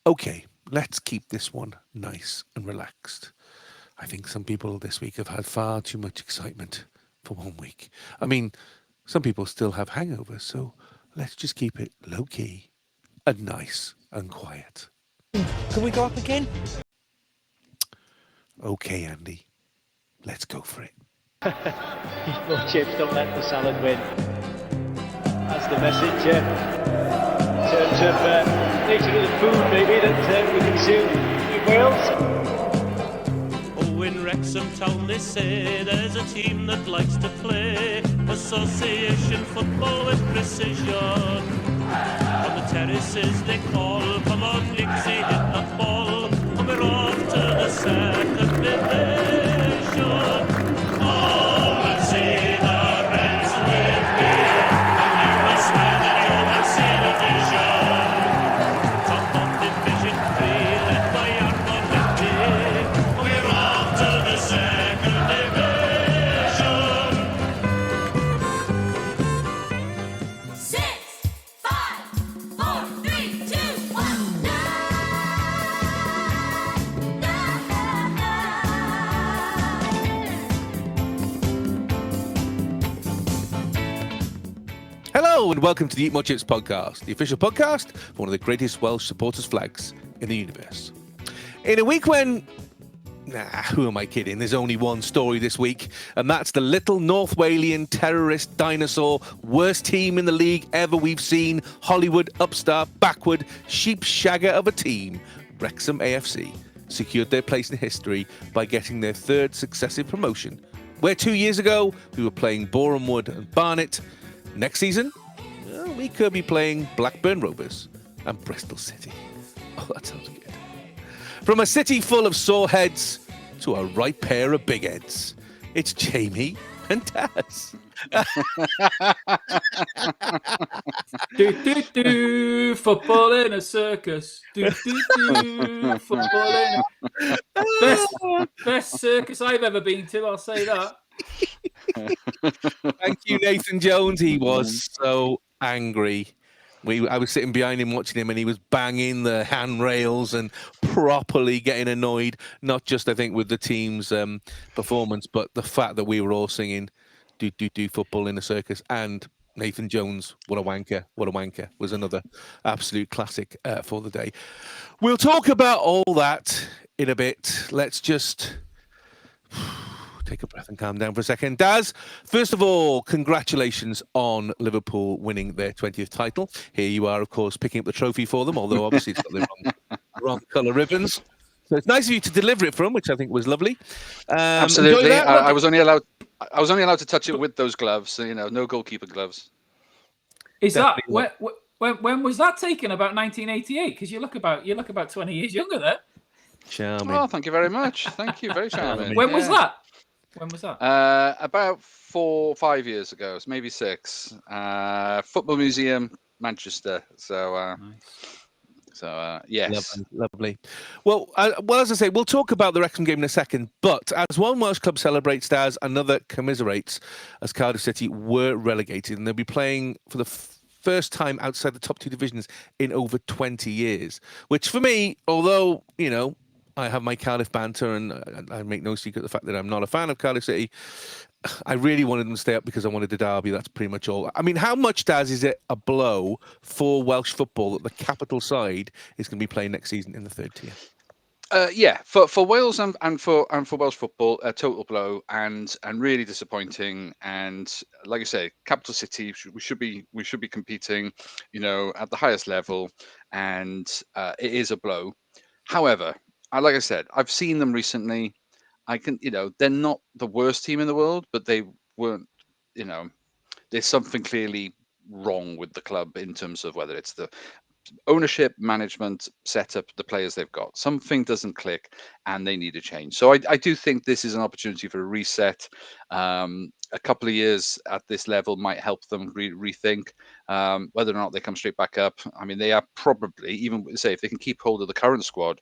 Okay, let's keep this one nice and relaxed. I think some people this week have had far too much excitement for 1 week. I mean, some people still have hangovers, so let's just keep it low key and nice and quiet. Can we go up again? Okay, Andy, let's go for it. No chips, don't let the salad win. That's the message in terms of nature of the food maybe that we consume in Wales. Oh, in Wrexham town they say there's a team that likes to play association football with precision. From the terraces they call, come on Nixie, hit that ball, and we're off to the second division. Oh, we'll see the Reds with me, and you will swear that you will see the vision. Top of Division 3, led by Arno Litti, we're off to the second division. 6, 5, 4, 3, 2, 1, Hello and welcome to the Eat More Chips podcast, the official podcast for one of the greatest Welsh supporters flags in the universe. In a week when, who am I kidding? There's only one story this week, and that's the little North Walian terrorist dinosaur, worst team in the league ever we've seen, Hollywood upstart, backward, sheep shagger of a team, Wrexham AFC, secured their place in history by getting their third successive promotion, where 2 years ago we were playing Boreham Wood and Barnet. Next season, we could be playing Blackburn Rovers and Bristol City. Oh, that sounds good. From a city full of sore heads to a right pair of big heads, it's Jamie and Taz. Do football in a circus. Do football in best circus I've ever been to. I'll say that. Thank you, Nathan Jones. He was so angry. I was sitting behind him watching him, and he was banging the handrails and properly getting annoyed. Not just, I think, with the team's performance, but the fact that we were all singing "Do football in a circus." And Nathan Jones, what a wanker, was another absolute classic for the day. We'll talk about all that in a bit. Let's just take a breath and calm down for a second. Daz, first of all, congratulations on Liverpool winning their 20th title. Here you are, of course, picking up the trophy for them, although obviously it's got the wrong colour ribbons. So it's nice of you to deliver it for them, which I think was lovely. Absolutely. I was only allowed to touch it with those gloves, so, no goalkeeper gloves. Is that when was that taken? About 1988? Because you look about 20 years younger there. Charming. Oh, thank you very much. Thank you, very charming. When was that? When was that? About 4 or 5 years ago, so maybe 6. Football Museum, Manchester. So, nice. Yes. Lovely. Well, as I say, we'll talk about the Wrexham game in a second. But as one Welsh club celebrates, as another commiserates, as Cardiff City were relegated, and they'll be playing for the first time outside the top 2 divisions in over 20 years. Which for me, although I have my Cardiff banter, and I make no secret of the fact that I'm not a fan of Cardiff City, I really wanted them to stay up because I wanted the derby. That's pretty much all. I mean, how much, Daz, is it a blow for Welsh football that the capital side is going to be playing next season in the 3rd tier? For Wales and for Welsh football, a total blow and really disappointing. And like I say, capital city, we should be competing, at the highest level, and it is a blow. However, like I said, I've seen them recently. They're not the worst team in the world, but they weren't, there's something clearly wrong with the club in terms of whether it's the ownership, management, setup, the players they've got. Something doesn't click and they need a change. So I do think this is an opportunity for a reset. A couple of years at this level might help them rethink whether or not they come straight back up. I mean, they are probably, even say if they can keep hold of the current squad,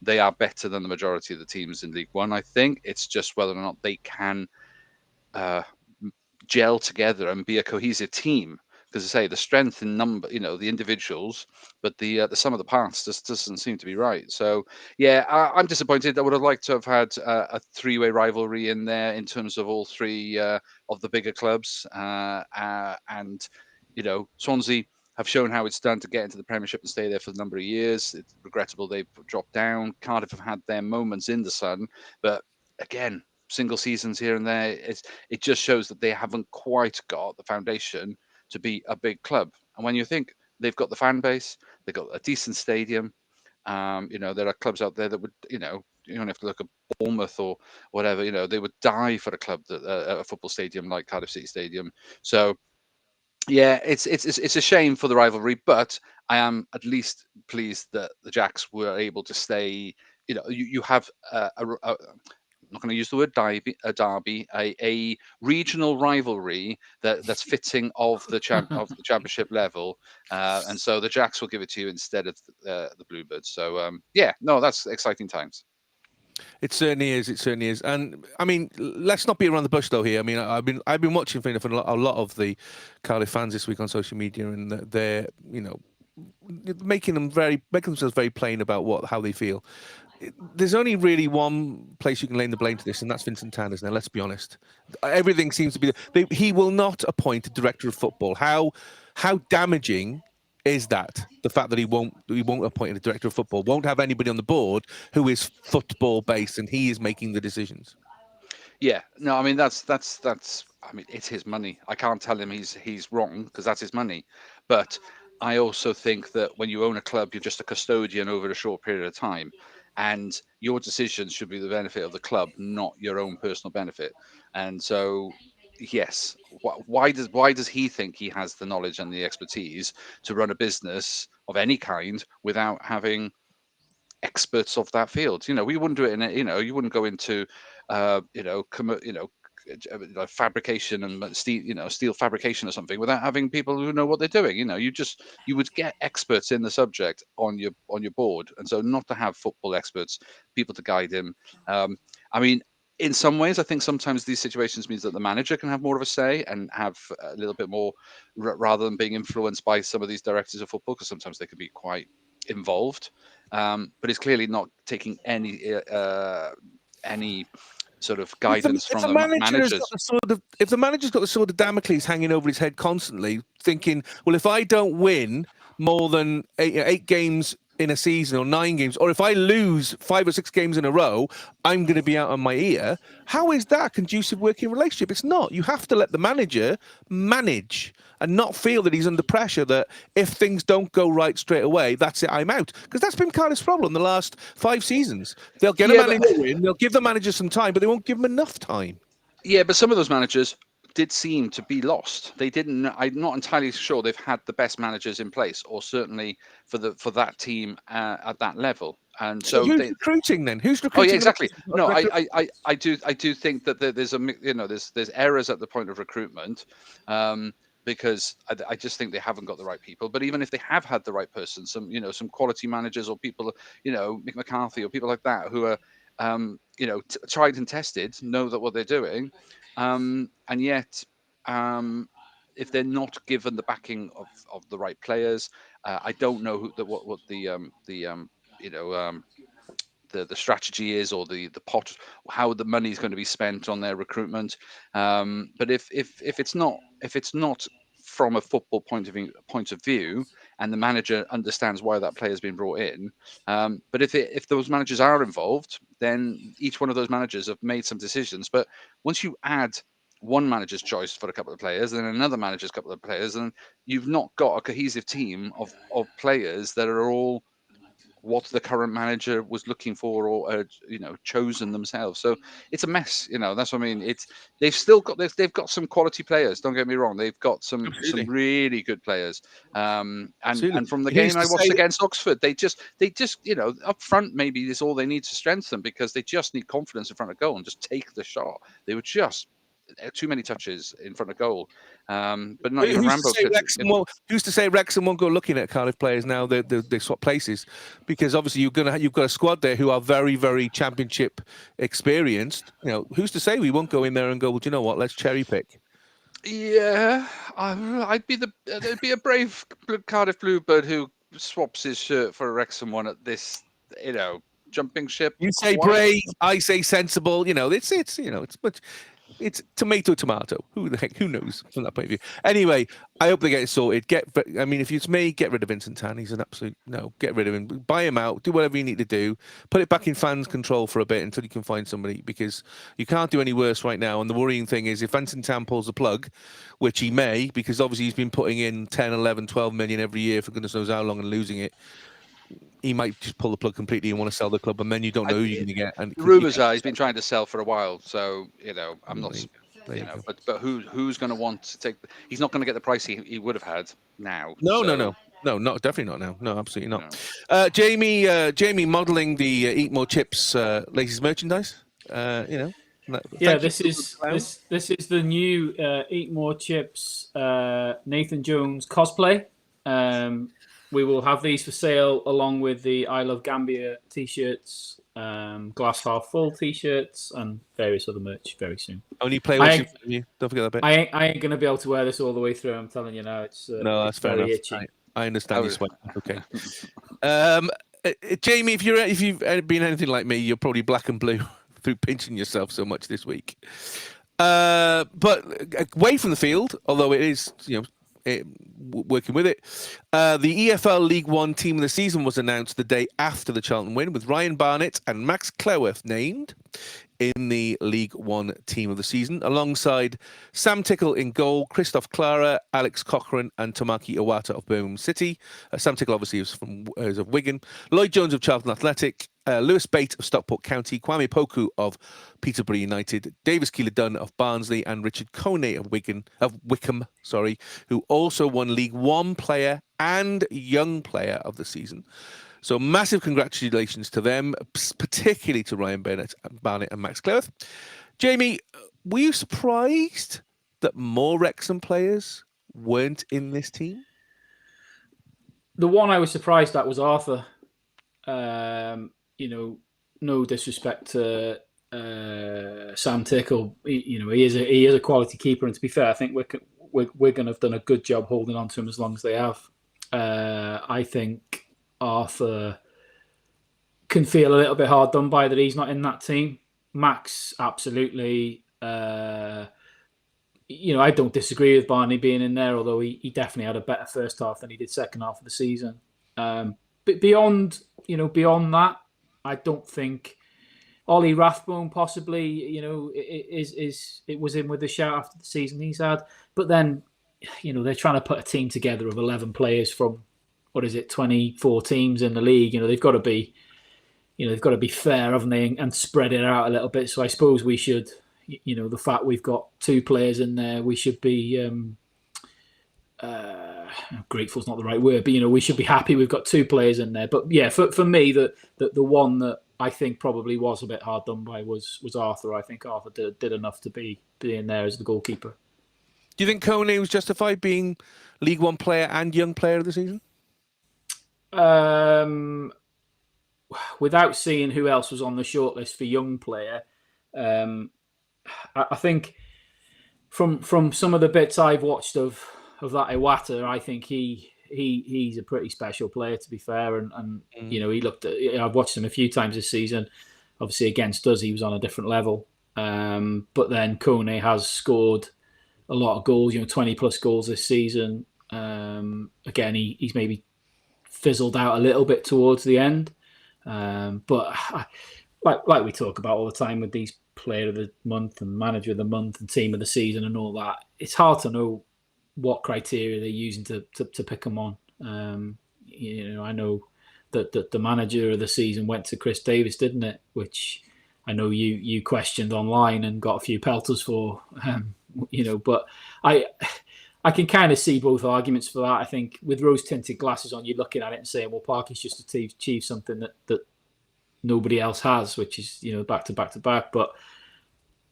they are better than the majority of the teams in League One, I think. It's just whether or not they can gel together and be a cohesive team because I say the strength in number, the individuals, but the sum of the parts just doesn't seem to be right. So yeah, I'm disappointed. I would have liked to have had a three-way rivalry in there in terms of all three of the bigger clubs, and Swansea have shown how it's done to get into the Premiership and stay there for a number of years. It's regrettable they've dropped down. Cardiff have had their moments in the sun, but again, single seasons here and there. It just shows that they haven't quite got the foundation to be a big club. And when you think they've got the fan base, they've got a decent stadium. There are clubs out there that would, you don't have to look at Bournemouth or whatever. They would die for a club that a football stadium like Cardiff City Stadium. So yeah, it's a shame for the rivalry, but I am at least pleased that the Jacks were able to stay. You have I'm not going to use the word derby, a regional rivalry that's fitting of the championship level, and so the Jacks will give it to you instead of the Bluebirds. So yeah, no, that's exciting times. It certainly is. It certainly is. And I mean, let's not beat around the bush though. Here, I mean, I've been watching for a lot of the Cardiff fans this week on social media, and they're making themselves very plain about how they feel. There's only really one place you can lay the blame to this, and that's Vincent Tan, isn't there? Let's be honest. Everything seems to be. He will not appoint a director of football. How damaging is that? The fact that he won't appoint a director of football, won't have anybody on the board who is football based, and he is making the decisions. Yeah, no, I mean that's. I mean, it's his money. I can't tell him he's wrong because that's his money. But I also think that when you own a club, you're just a custodian over a short period of time, and your decisions should be the benefit of the club, not your own personal benefit. And so, yes, why does he think he has the knowledge and the expertise to run a business of any kind without having experts of that field? We wouldn't do it in you wouldn't go into fabrication and steel fabrication or something without having people who know what they're doing. You would get experts in the subject on your board, and so not to have football experts, people to guide him. I mean, in some ways, I think sometimes these situations means that the manager can have more of a say and have a little bit more, rather than being influenced by some of these directors of football, because sometimes they can be quite involved. But it's clearly not taking any sort of guidance from the managers. If the manager's got the sword of Damocles hanging over his head constantly, thinking, well, if I don't win more than eight games in a season or 9 games, or if I lose 5 or 6 games in a row, I'm going to be out on my ear. How is that a conducive working relationship? It's not. You have to let the manager manage and not feel that he's under pressure, that if things don't go right straight away, that's it, I'm out. Because that's been Cardiff's problem the last 5 seasons. They'll get a manager in, they'll give the manager some time, but they won't give him enough time. Yeah, but some of those managers did seem to be lost. They didn't. I'm not entirely sure they've had the best managers in place, or certainly for that team at that level. And so who's recruiting then? Who's recruiting? Oh yeah, exactly. No, I do think that there's there's errors at the point of recruitment. Because I just think they haven't got the right people. But even if they have had the right person, some quality managers or people, Mick McCarthy or people like that who are tried and tested, know that what they're doing, and yet if they're not given the backing of the right players, I don't know what the strategy is, or the pot, how the money is going to be spent on their recruitment. But if it's not from a football point of view, and the manager understands why that player has been brought in, but if those managers are involved, then each one of those managers have made some decisions. But once you add one manager's choice for a couple of players, then another manager's couple of players, and you've not got a cohesive team of players that are all what the current manager was looking for, or chosen themselves. So it's a mess. That's what I mean. They've got some quality players. Don't get me wrong. They've got some really good players. And from the game I watched against Oxford, they just up front, maybe this is all they need to strengthen, because they just need confidence in front of goal and just take the shot. They were just too many touches in front of goal. But not even Rambo. Who's to say Wrexham won't go looking at Cardiff players now? They swap places, because obviously you've got a squad there who are very, very championship experienced. Who's to say we won't go in there and go, well, do you know what? Let's cherry pick. Yeah, I'd be there'd be a brave Cardiff Bluebird who swaps his shirt for a Wrexham one at this, jumping ship. You say Why? brave, I say sensible. It's tomato. Who the heck? Who knows from that point of view? Anyway, I hope they get it sorted. If it's me, get rid of Vincent Tan. He's an absolute no. Get rid of him. Buy him out. Do whatever you need to do. Put it back in fans' control for a bit until you can find somebody, because you can't do any worse right now. And the worrying thing is if Vincent Tan pulls the plug, which he may, because obviously he's been putting in 10, 11, 12 million every year for goodness knows how long and losing it. He might just pull the plug completely and want to sell the club, and then you don't know who you're going to get. And the rumours are he's been trying to sell for a while, so I'm not. But who's going to want to take? He's not going to get the price he would have had now. No, not definitely not now. No, absolutely not. Jamie modelling the Eat More Chips latest merchandise. This is the new Eat More Chips Nathan Jones cosplay. We will have these for sale along with the I Love Gambia t-shirts, glass half full t-shirts, and various other merch very soon. Only play with you. Don't forget that bit. I ain't going to be able to wear this all the way through. I'm telling you now. No, that's fair enough. Itchy. I understand you sweat. Okay. Jamie, if you've been anything like me, you're probably black and blue through pinching yourself so much this week. But away from the field, although it is, working with it. The EFL League One Team of the Season was announced the day after the Charlton win, with Ryan Barnett and Max Cleworth named in the League One Team of the Season, alongside Sam Tickle in goal, Christoph Clara, Alex Cochrane, and Tamaki Iwata of Birmingham City. Sam Tickle obviously is of Wigan. Lloyd Jones of Charlton Athletic, Lewis Bate of Stockport County, Kwame Poku of Peterborough United, Davis Keeler-Dunn of Barnsley, and Richard Coney of Wickham, who also won League One Player and Young Player of the Season. So massive congratulations to them, particularly to Ryan Barnett and Max Cleworth. Jamie, were you surprised that more Wrexham players weren't in this team? The one I was surprised at was Arthur. No disrespect to Sam Tickle. He is a quality keeper, and to be fair, I think we're going to have done a good job holding on to him as long as they have. I think Arthur can feel a little bit hard done by that he's not in that team. Max, absolutely. I don't disagree with Barney being in there, although he definitely had a better first half than he did second half of the season. But beyond that, I don't think Ollie Rathbone possibly, it was in with the shout after the season he's had. But then, they're trying to put a team together of 11 players from 24 teams in the league. They've got to be, fair, haven't they, and spread it out a little bit. So I suppose we should, the fact we've got 2 players in there, we should be grateful is not the right word, but we should be happy we've got 2 players in there. But yeah, for me, the one that I think probably was a bit hard done by was Arthur. I think Arthur did enough to be in there as the goalkeeper. Do you think Coney was justified being League One Player and Young Player of the season? Without seeing who else was on the shortlist for Young Player, I think from some of the bits I've watched of that Iwata, I think he's a pretty special player, to be fair. And he looked I've watched him a few times this season. Obviously against us, he was on a different level. But then Kone has scored a lot of goals, 20 plus goals this season. Again, he's maybe fizzled out a little bit towards the end. But like we talk about all the time with these player of the month and manager of the month and team of the season and all that, it's hard to know what criteria they're using to pick them on. I know that the manager of the season went to Chris Davis, didn't it? Which I know you questioned online and got a few pelters for. But I can kind of see both arguments for that. I think with rose-tinted glasses on, you're looking at it and saying, well, Parky's just achieved something that nobody else has, which is, back to back. But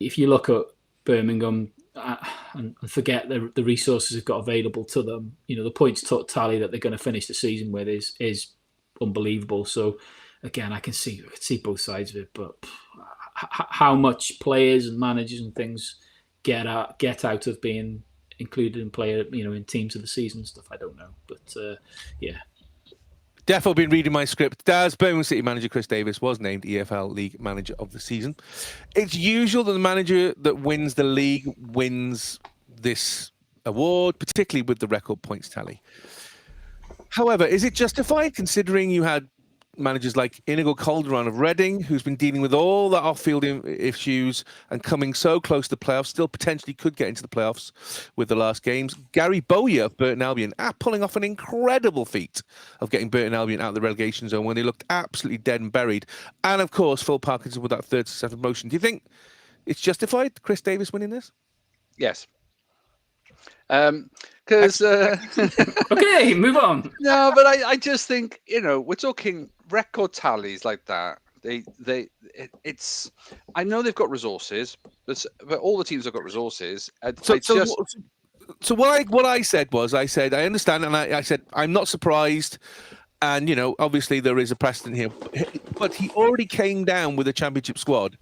if you look at Birmingham and forget the resources they've got available to them, the points tally that they're going to finish the season with is unbelievable. So again, I can see both sides of it, but how much players and managers and things get out of being included in player, in teams of the season stuff. I don't know, but yeah. Defo been reading my script. Daz, Birmingham City manager Chris Davis was named EFL League Manager of the Season. It's usual that the manager that wins the league wins this award, particularly with the record points tally. However, is it justified considering you had managers like Inigo Calderon of Reading, who's been dealing with all the off-field issues and coming so close to the playoffs, still potentially could get into the playoffs with the last games. Gary Bowyer of Burton Albion, pulling off an incredible feat of getting Burton Albion out of the relegation zone when they looked absolutely dead and buried. And of course, Phil Parkinson with that third successive motion. Do you think it's justified, Chris Davis winning this? Yes. Because okay, move on. No, but I just think we're talking record tallies like that. It's. I know they've got resources, but all the teams have got resources. So what I said was I understand, and I said I'm not surprised, and obviously there is a precedent here, but he already came down with a championship squad.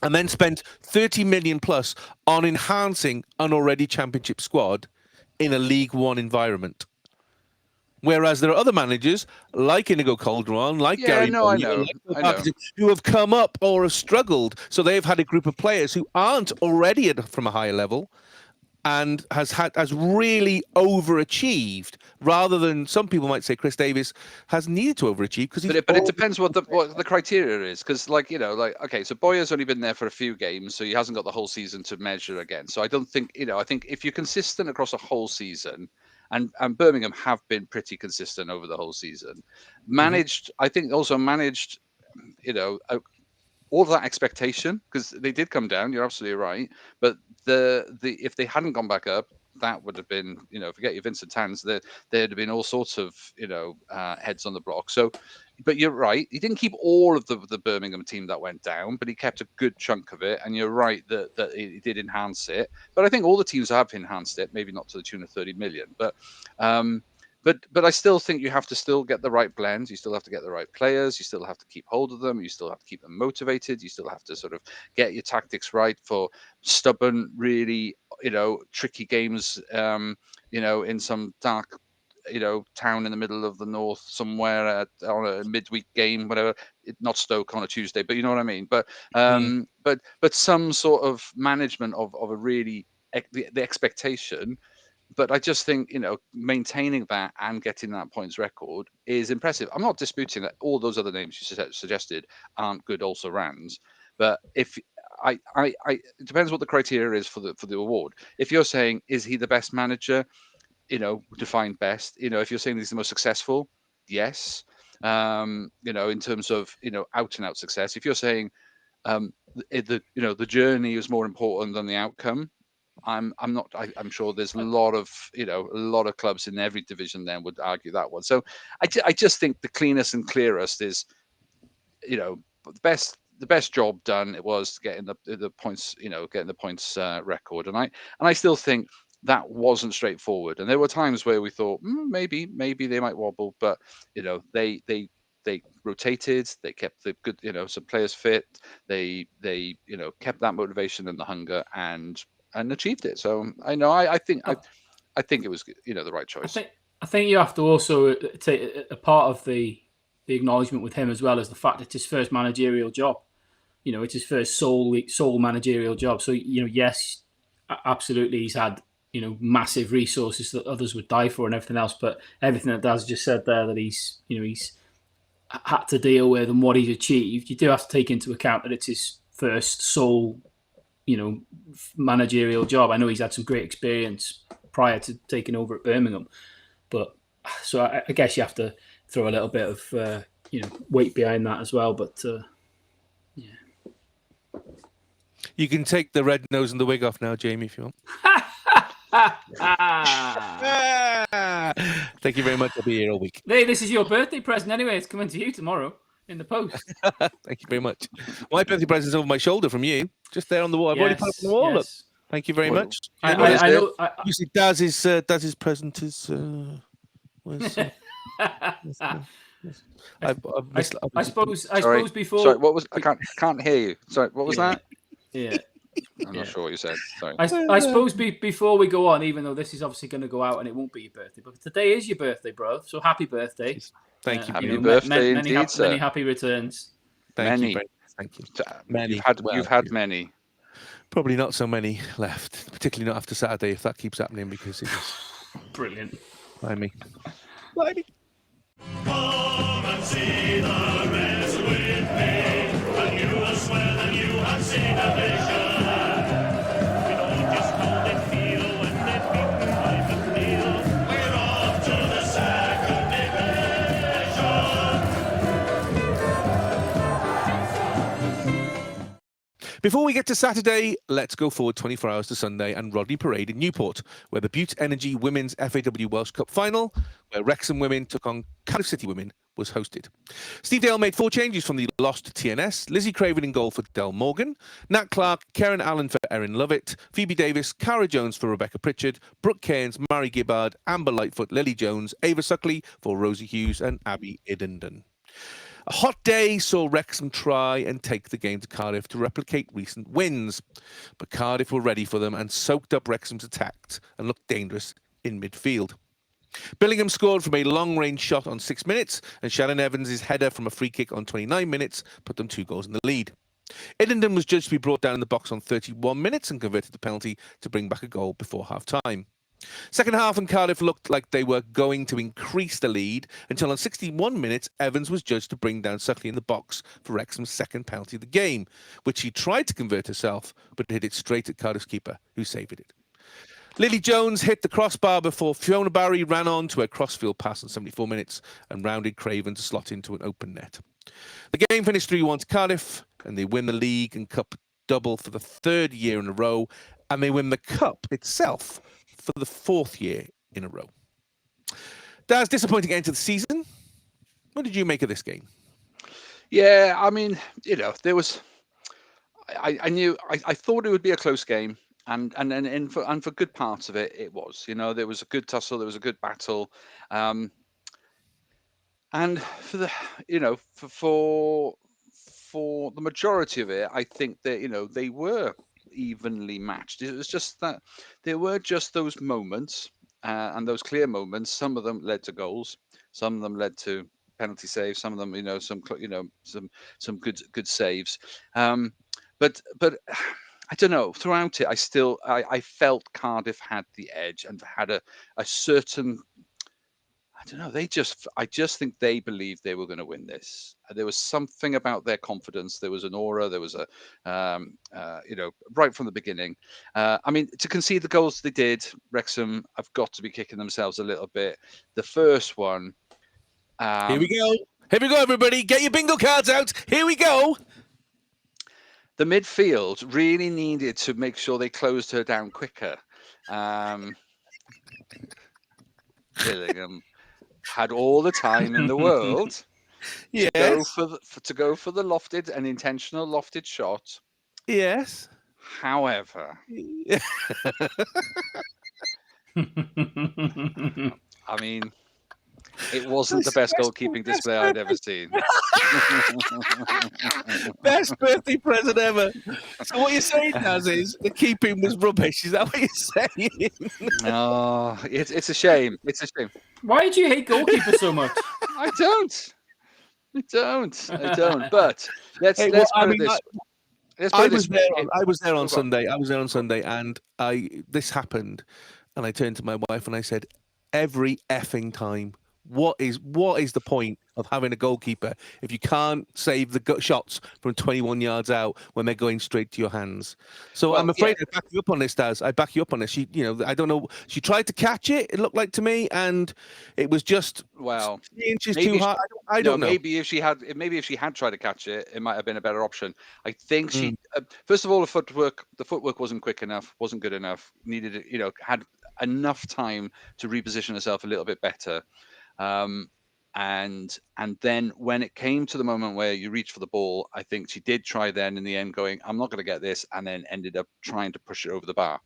And then spent 30 million plus on enhancing an already championship squad in a League One environment. Whereas there are other managers like Inigo Calderon, like Gary Bowyer, who have come up or have struggled. So they've had a group of players who aren't already from a higher level and has really overachieved, rather than some people might say Chris Davis has needed to overachieve because. But it depends what the criteria is, because okay, so Boyer's only been there for a few games, so he hasn't got the whole season to measure again. So I don't think I think if you're consistent across a whole season, and Birmingham have been pretty consistent over the whole season, I think also managed, all of that expectation, because they did come down. You're absolutely right, but if they hadn't gone back up, that would have been, forget your Vincent Tans, there'd have been all sorts of, heads on the block. So, but you're right. He didn't keep all of the Birmingham team that went down, but he kept a good chunk of it. And you're right that he did enhance it. But I think all the teams have enhanced it, maybe not to the tune of 30 million, but I still think you have to still get the right blends. You still have to get the right players. You still have to keep hold of them. You still have to keep them motivated. You still have to sort of get your tactics right for stubborn, really, tricky games, in some dark, town in the middle of the north somewhere on a midweek game, whatever. Not Stoke on a Tuesday, but you know what I mean. But some sort of management of a really the expectation. But I just think, maintaining that and getting that points record is impressive. I'm not disputing that all those other names you suggested aren't good also rans. But if it depends what the criteria is for the award. If you're saying, is he the best manager? Define best. If you're saying he's the most successful, yes. In terms of out and out success. If you're saying the journey is more important than the outcome, I'm not. I'm sure there's a lot of clubs in every division then would argue that one. So I just think the cleanest and clearest is, the best job done. It was getting the points, getting the points record, and I still think that wasn't straightforward. And there were times where we thought maybe they might wobble, but they rotated, they kept the good, some players fit, they kept that motivation and the hunger and achieved it. So I think it was the right choice. I think you have to also take a part of the acknowledgement with him as well as the fact it's his first managerial job. It's his first sole managerial job. So yes, absolutely, he's had massive resources that others would die for and everything else. But everything that Daz just said there, that he's had to deal with and what he's achieved, you do have to take into account that it's his first sole managerial job. I know he's had some great experience prior to taking over at Birmingham, but so I guess you have to throw a little bit of weight behind that as well. But yeah, you can take the red nose and the wig off now, Jamie, if you want. Thank you very much. I'll be here all week. Hey, this is your birthday present anyway. It's coming to you tomorrow in the post. Thank you very much. My birthday present's over my shoulder from you, just there on the wall. I've already put it on the wall. Look. Thank you very much. I know. You see, Daz's present is. I suppose before. Sorry, what was? I can't hear you. Sorry, what was that? Yeah. I'm not sure what you said. Sorry. I suppose before we go on, even though this is obviously going to go out and it won't be your birthday, but today is your birthday, bro. So happy birthday. Thank you. Happy birthday indeed, sir. Many happy returns. Thank Many. you. Thank you. Many. You've had many. Probably not so many left, particularly not after Saturday if that keeps happening, because it is Brilliant. by me. Come and see the Reds with me, and you will swear that you have seen a vision. We know just how they feel when they beat behind the field. We're off to the second division. Before we get to Saturday, let's go forward 24 hours to Sunday and Rodney Parade in Newport, where the Bute Energy Women's FAW Welsh Cup final, where Wrexham Women took on Cardiff City Women, was hosted. Steve Dale made 4 changes from the lost TNS. Lizzie Craven in goal for Del Morgan, Nat Clark, Karen Allen for Erin Lovett, Phoebe Davis, Cara Jones for Rebecca Pritchard, Brooke Cairns, Mary Gibbard, Amber Lightfoot, Lily Jones, Ava Suckley for Rosie Hughes and Abby Idenden. A hot day saw Wrexham try and take the game to Cardiff to replicate recent wins, but Cardiff were ready for them and soaked up Wrexham's attack and looked dangerous in midfield. Billingham scored from a long-range shot on 6 minutes, and Shannon Evans' header from a free kick on 29 minutes put them 2 goals in the lead. Idenden was judged to be brought down in the box on 31 minutes and converted the penalty to bring back a goal before half-time. Second half, and Cardiff looked like they were going to increase the lead until on 61 minutes, Evans was judged to bring down Suckley in the box for Wrexham's second penalty of the game, which she tried to convert herself, but hit it straight at Cardiff's keeper, who saved it. Lily Jones hit the crossbar before Fiona Barry ran on to a crossfield pass in 74 minutes and rounded Craven to slot into an open net. The game finished 3-1 to Cardiff, and they win the league and cup double for the 3rd year in a row, and they win the cup itself for the 4th year in a row. Daz, disappointing end to the season. What did you make of this game? Yeah, I mean, there was. I thought it would be a close game. And for good parts of it, it was. There was a good tussle, there was a good battle, and for the for the majority of it, I think that they were evenly matched. It was just that there were just those moments and those clear moments. Some of them led to goals, some of them led to penalty saves, some of them some good saves, but. I don't know. Throughout it, I felt Cardiff had the edge and had a certain. I don't know. I just think they believed they were going to win this. There was something about their confidence. There was an aura. There was right from the beginning. I mean, to concede the goals they did, Wrexham have got to be kicking themselves a little bit. The first one. Here we go. Here we go, everybody. Get your bingo cards out. Here we go. The midfield really needed to make sure they closed her down quicker. Billingham had all the time in the world to go for the lofted, an intentional lofted shot. Yes. However, I mean, it wasn't the best goalkeeping display I'd ever seen. Best birthday present ever. So what you're saying, Naz, is the keeping was rubbish. Is that what you're saying? Oh, it's a shame. It's a shame. Why do you hate goalkeepers so much? I don't. But let's put it this. I was there on Sunday. And this happened, and I turned to my wife and I said, every effing time, what is the point of having a goalkeeper if you can't save the shots from 21 yards out when they're going straight to your hands? So I'm afraid I back you up on this, Daz. I back you up on this. She, I don't know. She tried to catch it. It looked like to me, and it was just 3 inches too high. I don't know. Maybe if she had tried to catch it, it might have been a better option. I think she. First of all, the footwork wasn't quick enough. Wasn't good enough. Needed, had enough time to reposition herself a little bit better. And then when it came to the moment where you reach for the ball, I think she did try then in the end going, I'm not going to get this, and then ended up trying to push it over the bar.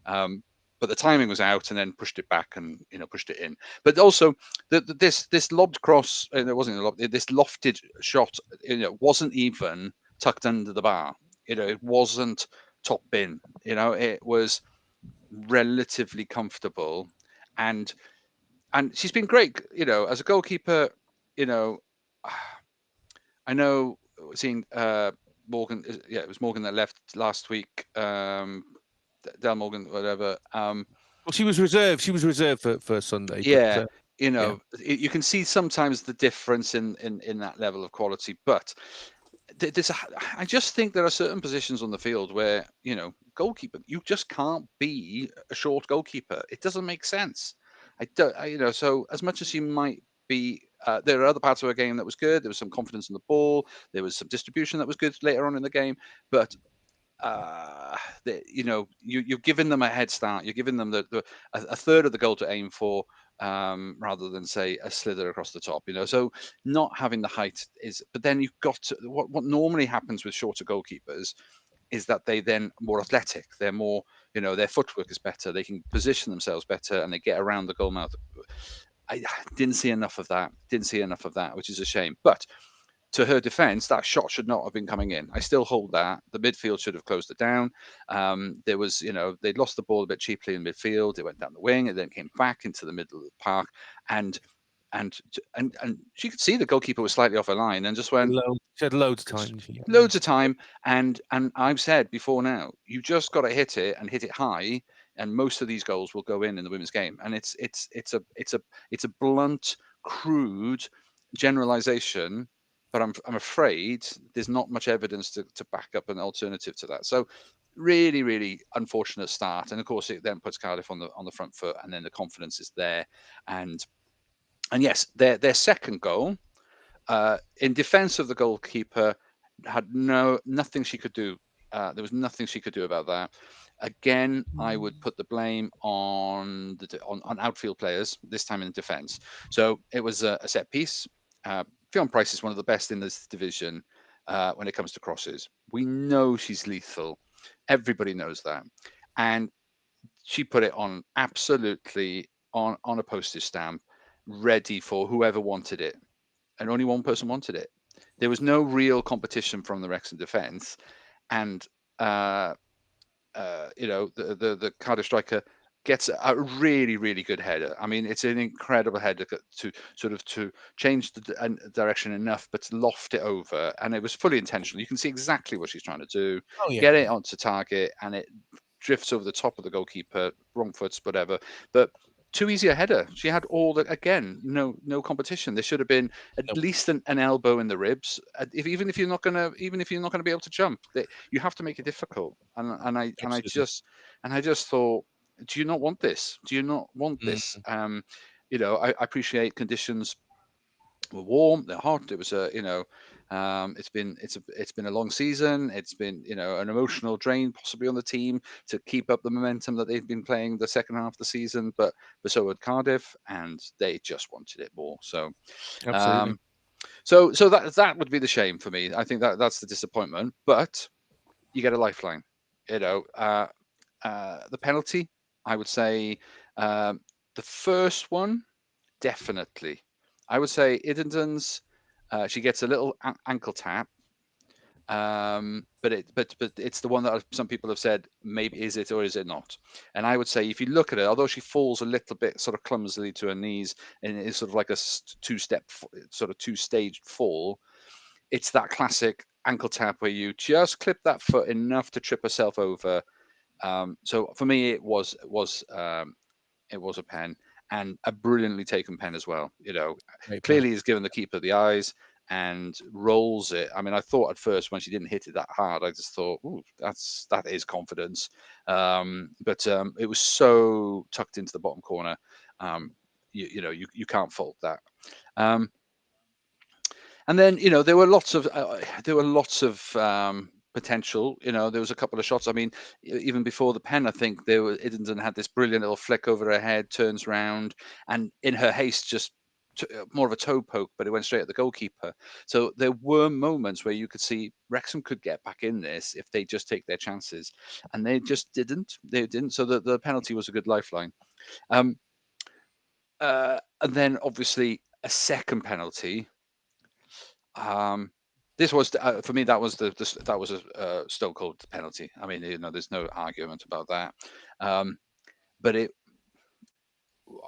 But the timing was out, and then pushed it back and pushed it in. But also this lobbed cross, it wasn't a lob, this lofted shot, wasn't even tucked under the bar. It wasn't top bin. It was relatively comfortable, and she's been great. As a goalkeeper. You know, I know seeing Morgan. Yeah, it was Morgan that left last week. Del Morgan, whatever. Well, she was reserved. She was reserved for Sunday. Yeah, But, yeah. you can see sometimes the difference in that level of quality, but I just think there are certain positions on the field where goalkeeper, you just can't be a short goalkeeper. It doesn't make sense. I don't. So as much as you might be, there are other parts of the game that was good. There was some confidence in the ball. There was some distribution that was good later on in the game, but you've given them a head start. You're giving them a third of the goal to aim for, rather than say a slither across the top. So not having the height is. But then you've got to, what normally happens with shorter goalkeepers is that they then more athletic. They're more, their footwork is better. They can position themselves better, and they get around the goal mouth. I didn't see enough of that. Which is a shame. But to her defense, that shot should not have been coming in. I still hold that. The midfield should have closed it down. There was, they'd lost the ball a bit cheaply in midfield. It went down the wing and then came back into the middle of the park. And she could see the goalkeeper was slightly off her line and just went, She had loads of time. loads of time. And I've said before now, you just got to hit it and hit it high. And most of these goals will go in the women's game. And it's a blunt, crude generalization, but I'm afraid there's not much evidence to back up an alternative to that. So really, really unfortunate start. And of course, it then puts Cardiff on the front foot, and then the confidence is there. And yes, their second goal, in defence of the goalkeeper, had nothing she could do. There was nothing she could do about that. Again, I would put the blame on outfield players, this time in defence. So it was a set piece. Fionn Price is one of the best in this division when it comes to crosses. We know she's lethal. Everybody knows that. And she put it on absolutely on a postage stamp, ready for whoever wanted it. And only one person wanted it. There was no real competition from the Wrexham defence. And the Cardiff striker gets a really, really good header. I mean, it's an incredible header to change the direction enough, but to loft it over, and it was fully intentional. You can see exactly what she's trying to do. Oh, yeah. Get it onto target, and it drifts over the top of the goalkeeper, wrong foots, whatever. But too easy a header. She had all the, again, no competition. There should have been at least an elbow in the ribs. Even if you're not gonna be able to jump, you have to make it difficult. And I just thought, do you not want this? Do you not want this? I appreciate conditions were warm, they're hot. It was it's been a long season. It's been an emotional drain possibly on the team to keep up the momentum that they've been playing the second half of the season. But so had Cardiff, and they just wanted it more. So, Absolutely. So that would be the shame for me. I think that's the disappointment. But you get a lifeline. The penalty, I would say, the first one, definitely. I would say Iddington's. She gets a little ankle tap, but it's the one that some people have said, maybe is it or is it not? And I would say, if you look at it, although she falls a little bit sort of clumsily to her knees, and it's sort of like a two-staged fall, it's that classic ankle tap where you just clip that foot enough to trip herself over. So for me, it was a pen, and a brilliantly taken pen as well. Clearly he's given the keeper the eyes and rolls it. I mean, I thought at first when she didn't hit it that hard, I just thought, ooh, that is confidence. But it was so tucked into the bottom corner. You can't fault that. And then there were lots of potential. There was a couple of shots. I mean, even before the pen, I think Iddington had this brilliant little flick over her head, turns round, and in her haste just more of a toe poke, but it went straight at the goalkeeper. So there were moments where you could see Wrexham could get back in this if they just take their chances, and they just didn't. They didn't. So the penalty was a good lifeline. And then obviously a second penalty. This was for me. That was that was a stone cold penalty. I mean, there's no argument about that. But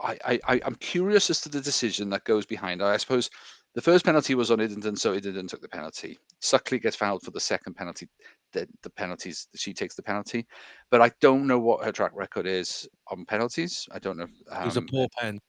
I'm curious as to the decision that goes behind. I suppose the first penalty was on Iddington, so Iddington took the penalty. Suckley gets fouled for the second penalty. The penalties, she takes the penalty, but I don't know what her track record is on penalties. I don't know. It was a poor pen.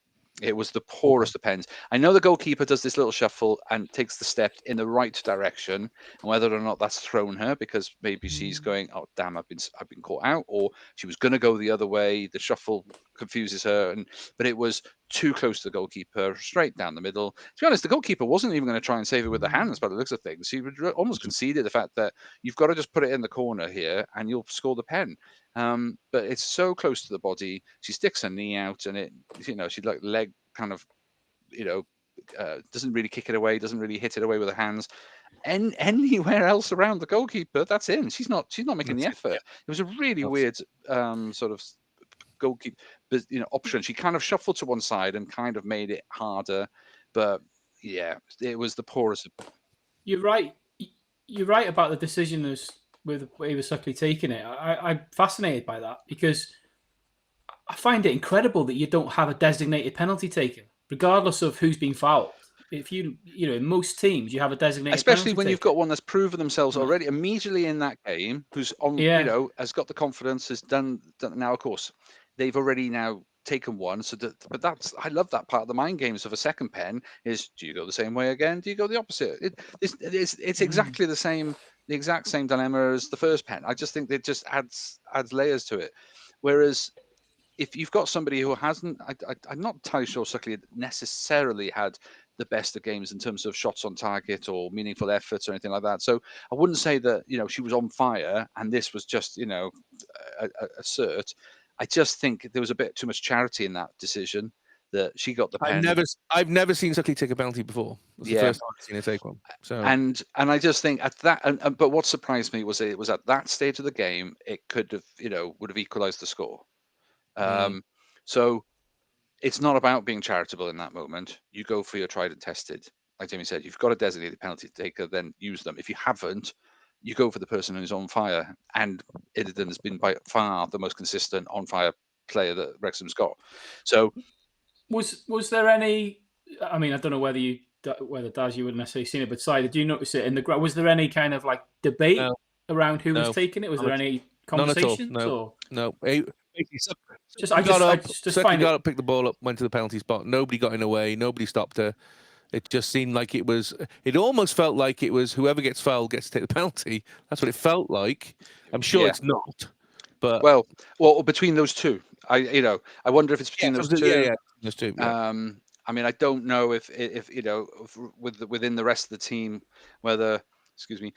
It was the poorest of pens. I know the goalkeeper does this little shuffle and takes the step in the right direction, and whether or not that's thrown her because maybe she's going, "Oh damn, I've been caught out," or she was going to go the other way. The shuffle confuses her, but it was too close to the goalkeeper, straight down the middle. To be honest, the goalkeeper wasn't even going to try and save it with the hands by the looks of things. He almost conceded the fact that you've got to just put it in the corner here and you'll score the pen. But it's so close to the body. She sticks her knee out, and she like leg kind of, doesn't really kick it away, doesn't really hit it away with her hands. And anywhere else around the goalkeeper, that's in. She's not making the effort. It was a really weird sort of goalkeeper, option. She kind of shuffled to one side and kind of made it harder. But yeah, it was the poorest. You're right. You're right about the decision with Ava Suckley taking it. I'm fascinated by that because I find it incredible that you don't have a designated penalty taker, regardless of who's been fouled. If in most teams you have a designated, especially when taker. You've got one that's proven themselves already immediately in that game, who's on, has got the confidence, has done now. Of course, they've already now taken one. But I love that part of the mind games of a second pen is: do you go the same way again? Do you go the opposite? It's exactly the exact same dilemma as the first pen. I just think it just adds layers to it. Whereas if you've got somebody who hasn't, I'm not entirely sure Suckley necessarily had the best of games in terms of shots on target or meaningful efforts or anything like that. So I wouldn't say that she was on fire and this was just a cert. I just think there was a bit too much charity in that decision that she got the pen. I've never seen Suckley take a penalty before. It's the first time I've seen her take one. So and I just think at that, but what surprised me was it was at that stage of the game it could have would have equalised the score. So it's not about being charitable in that moment. You go for your tried and tested. Like Jamie said, you've got a designated penalty taker, then use them. If you haven't, you go for the person who's on fire. And Iddington has been by far the most consistent on fire player that Wrexham's got. So was there any? I mean, I don't know whether Daz you wouldn't necessarily seen it, but Si, did you notice it in the ground? Was there any kind of like debate around who was taking it? Was there any conversations? No. I just find got up, picked the ball up, went to the penalty spot. Nobody got in the way. Nobody stopped her. It just seemed like it was. It almost felt like it was whoever gets fouled gets to take the penalty. That's what it felt like. I'm sure it's not. But well, between those two, I wonder if it's between those two. Yeah, those two. Yeah. I mean, I don't know if within the rest of the team whether. Excuse me.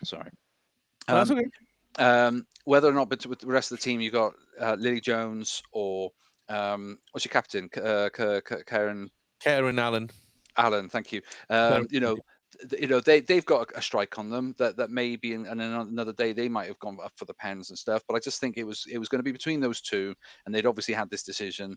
Sorry. That's okay. Whether or not with the rest of the team you got Lily Jones or what's your captain, Karen Allen, thank you. They've got a strike on them that maybe and another day they might have gone up for the pens and stuff, but I just think it was going to be between those two, and they'd obviously had this decision,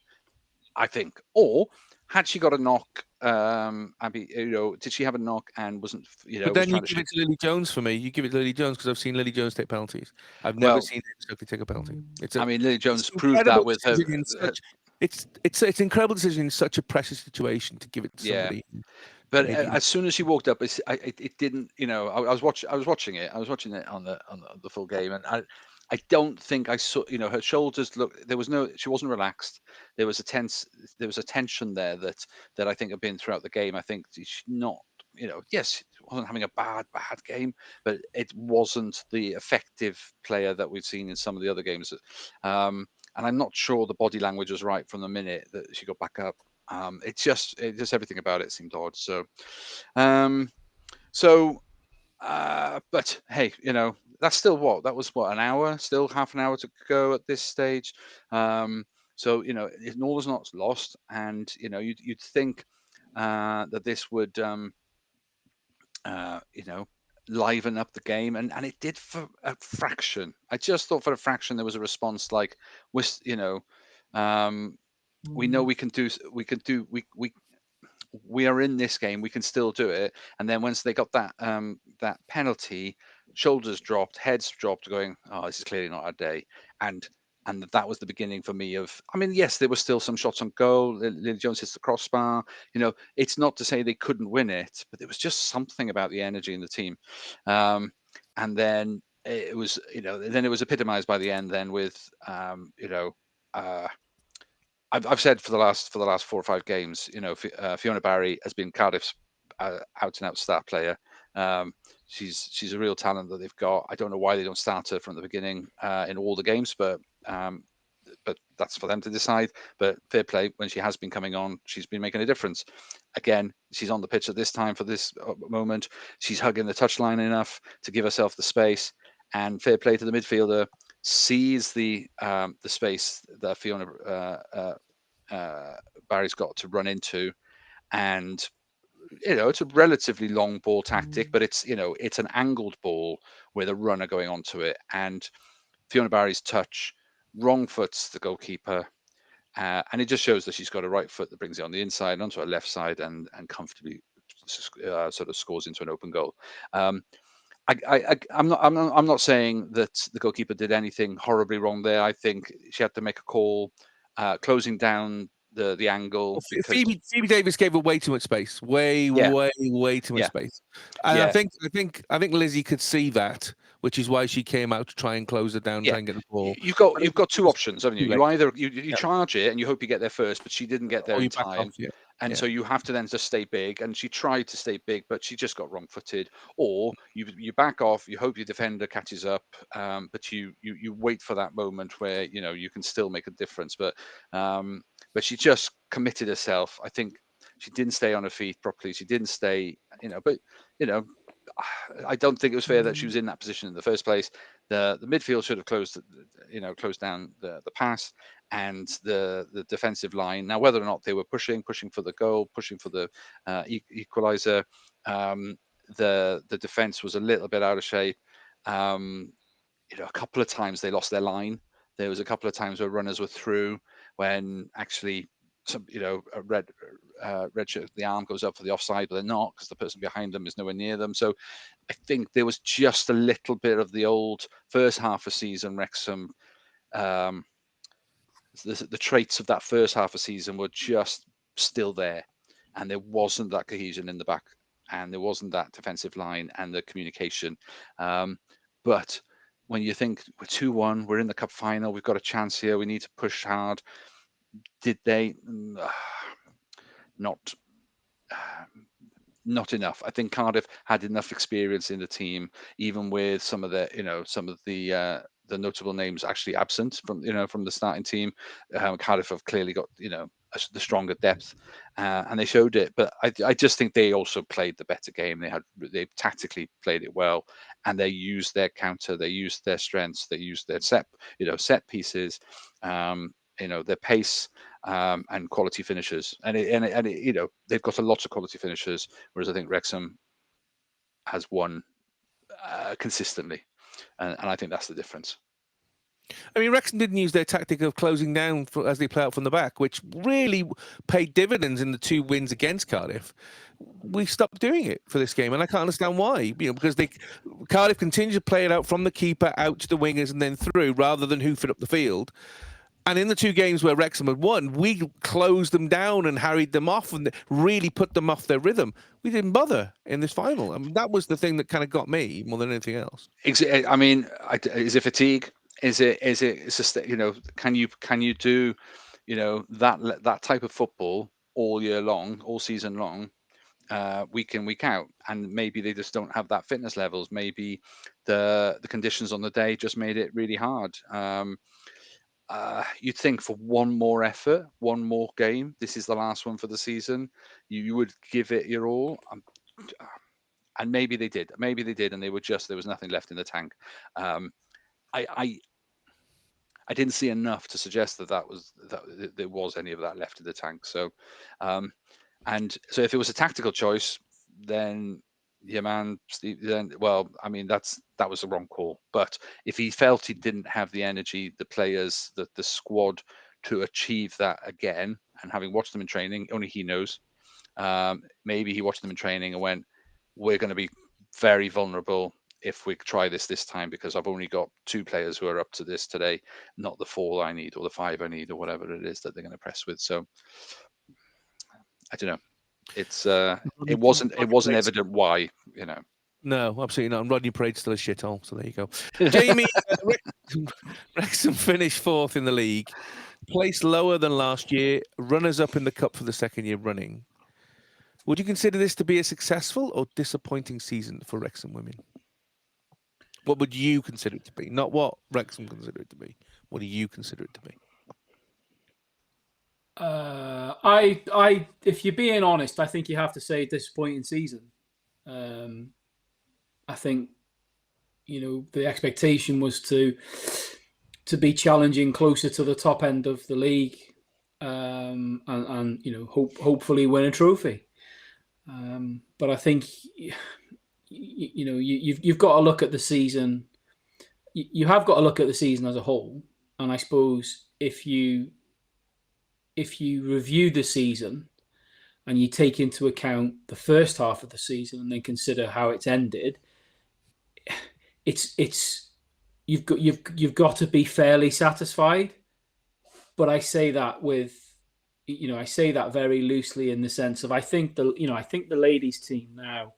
I think. Or had she got a knock, Abby, did she have a knock and wasn't, But then you give it to Lily Jones for me. You give it to Lily Jones because I've seen Lily Jones take penalties. I've never seen Suckley take a penalty. Lily Jones proved that with her. It's an incredible decision in such a precious situation to give it to somebody. But as soon as she walked up, it didn't. I was watching it on the full game, and I don't think I saw. Her shoulders look. She wasn't relaxed. There was a tension there that I think had been throughout the game. I think she's not. Yes, she wasn't having a bad game, but it wasn't the effective player that we've seen in some of the other games. And I'm not sure the body language was right from the minute that she got back up. It just everything about it seemed odd. So, but hey, that's still that was an hour, still half an hour to go at this stage. So all is not lost, and you'd think that this would liven up the game, and it did for a fraction. I just thought for a fraction there was a response like, we know we can do we are in this game, we can still do it. And then once they got that that penalty, shoulders dropped, heads dropped, going, oh, this is clearly not our day. And that was the beginning for me of, I mean, yes, there were still some shots on goal. Lily Jones hits the crossbar. It's not to say they couldn't win it, but there was just something about the energy in the team. And then it was, then it was epitomized by the end then with, I've said for the last 4 or 5 games, Fiona Barry has been Cardiff's out and out star player. She's a real talent that they've got. I don't know why they don't start her from the beginning in all the games, but that's for them to decide. But fair play, when she has been coming on, she's been making a difference. Again, she's on the pitch at this time for this moment. She's hugging the touchline enough to give herself the space. And fair play to the midfielder, sees the space that Fiona Barry's got to run into, and it's a relatively long ball tactic, but it's an angled ball with a runner going onto it, and Fiona Barry's touch wrong foots the goalkeeper, and it just shows that she's got a right foot that brings it on the inside onto her left side and comfortably sort of scores into an open goal. I'm not saying that the goalkeeper did anything horribly wrong there. I think she had to make a call, closing down the angle, because Phoebe Davis gave her way too much space, way Yeah. too much Yeah. space, and Yeah. I think Lizzie could see that, which is why she came out to try and close it down, Yeah. try and get the ball. You've got two options, haven't you? Too You late. either you charge it and you hope you get there first, but she didn't get there Or in you back time. off, yeah. And Yeah. so you have to then just stay big, and she tried to stay big, but she just got wrong-footed. Or you back off, you hope your defender catches up, but you wait for that moment where you can still make a difference. But she just committed herself. I think she didn't stay on her feet properly. She didn't stay, but I don't think it was fair that she was in that position in the first place. The midfield should have closed down the pass and the defensive line. Now, whether or not they were pushing for the goal, pushing for the equaliser, the defense was a little bit out of shape. A couple of times they lost their line. There was a couple of times where runners were through when actually a red shirt, the arm goes up for the offside, but they're not, because the person behind them is nowhere near them. So I think there was just a little bit of the old first half of season Wrexham. The traits of that first half of season were just still there, and there wasn't that cohesion in the back, and there wasn't that defensive line and the communication. But when you think we're 2-1, we're in the cup final, we've got a chance here, we need to push hard. Did they? Not enough. I think Cardiff had enough experience in the team, even with some of the notable names actually absent from the starting team. Cardiff have clearly got the stronger depth, and they showed it. But I just think they also played the better game. They tactically played it well, and they used their counter, they used their strengths, they used their set pieces, their pace, and quality finishes, and they've got a lot of quality finishers, whereas I think Wrexham has won consistently, and I think that's the difference. I mean, Wrexham didn't use their tactic of closing down as they play out from the back, which really paid dividends in the 2 wins against Cardiff. We stopped doing it for this game, and I can't understand why. Because Cardiff continued to play it out from the keeper out to the wingers and then through, rather than hoof it up the field. And in the 2 games where Wrexham had won, we closed them down and harried them off and really put them off their rhythm. We didn't bother in this final. I mean, that was the thing that kind of got me more than anything else. I mean, is it fatigue? Is it can you do that type of football all year long, all season long, week in, week out? And maybe they just don't have that fitness levels. Maybe the conditions on the day just made it really hard. You'd think for one more effort, one more game, this is the last one for the season, you would give it your all. And maybe they did, and there was nothing left in the tank. I didn't see enough to suggest that there was any of that left in the tank. So, and so if it was a tactical choice, then yeah, man, Steve, then, well, I mean, that was the wrong call. But if he felt he didn't have the energy, the players, the squad to achieve that again, and having watched them in training, only he knows. Maybe he watched them in training and went, we're going to be very vulnerable if we try this time, because I've only got 2 players who are up to this today, not the 4 I need or the 5 I need or whatever it is that they're going to press with. So I don't know. It's it wasn't evident why, you know. No, absolutely not. And Rodney Parade's still a shithole, so there you go. Jamie, Wrexham finished 4th in the league, placed lower than last year, runners-up in the cup for the 2nd year running. Would you consider this to be a successful or disappointing season for Wrexham Women? What would you consider it to be? Not what Wrexham consider it to be. What do you consider it to be? If you're being honest, I think you have to say disappointing season. I think, the expectation was to be challenging closer to the top end of the league, and hopefully win a trophy. But I think, you've got to look at the season. You have got to look at the season as a whole, and I suppose if you review the season and you take into account the first half of the season and then consider how it's ended, you've got to be fairly satisfied. But I say that I say that very loosely, in the sense of I think the ladies team now,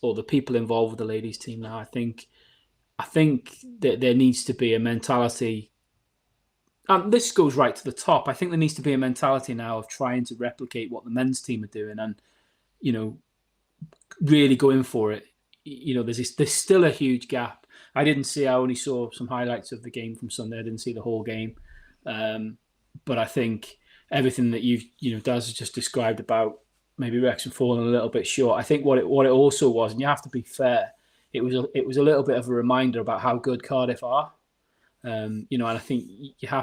or the people involved with the ladies team now, I think that there needs to be a mentality. And this goes right to the top. I think there needs to be a mentality now of trying to replicate what the men's team are doing, and really going for it. There's still a huge gap. I only saw some highlights of the game from Sunday. I didn't see the whole game, but I think everything that Daz has just described about maybe Wrexham falling a little bit short. I think what it also was, and you have to be fair, it was a little bit of a reminder about how good Cardiff are. And I think I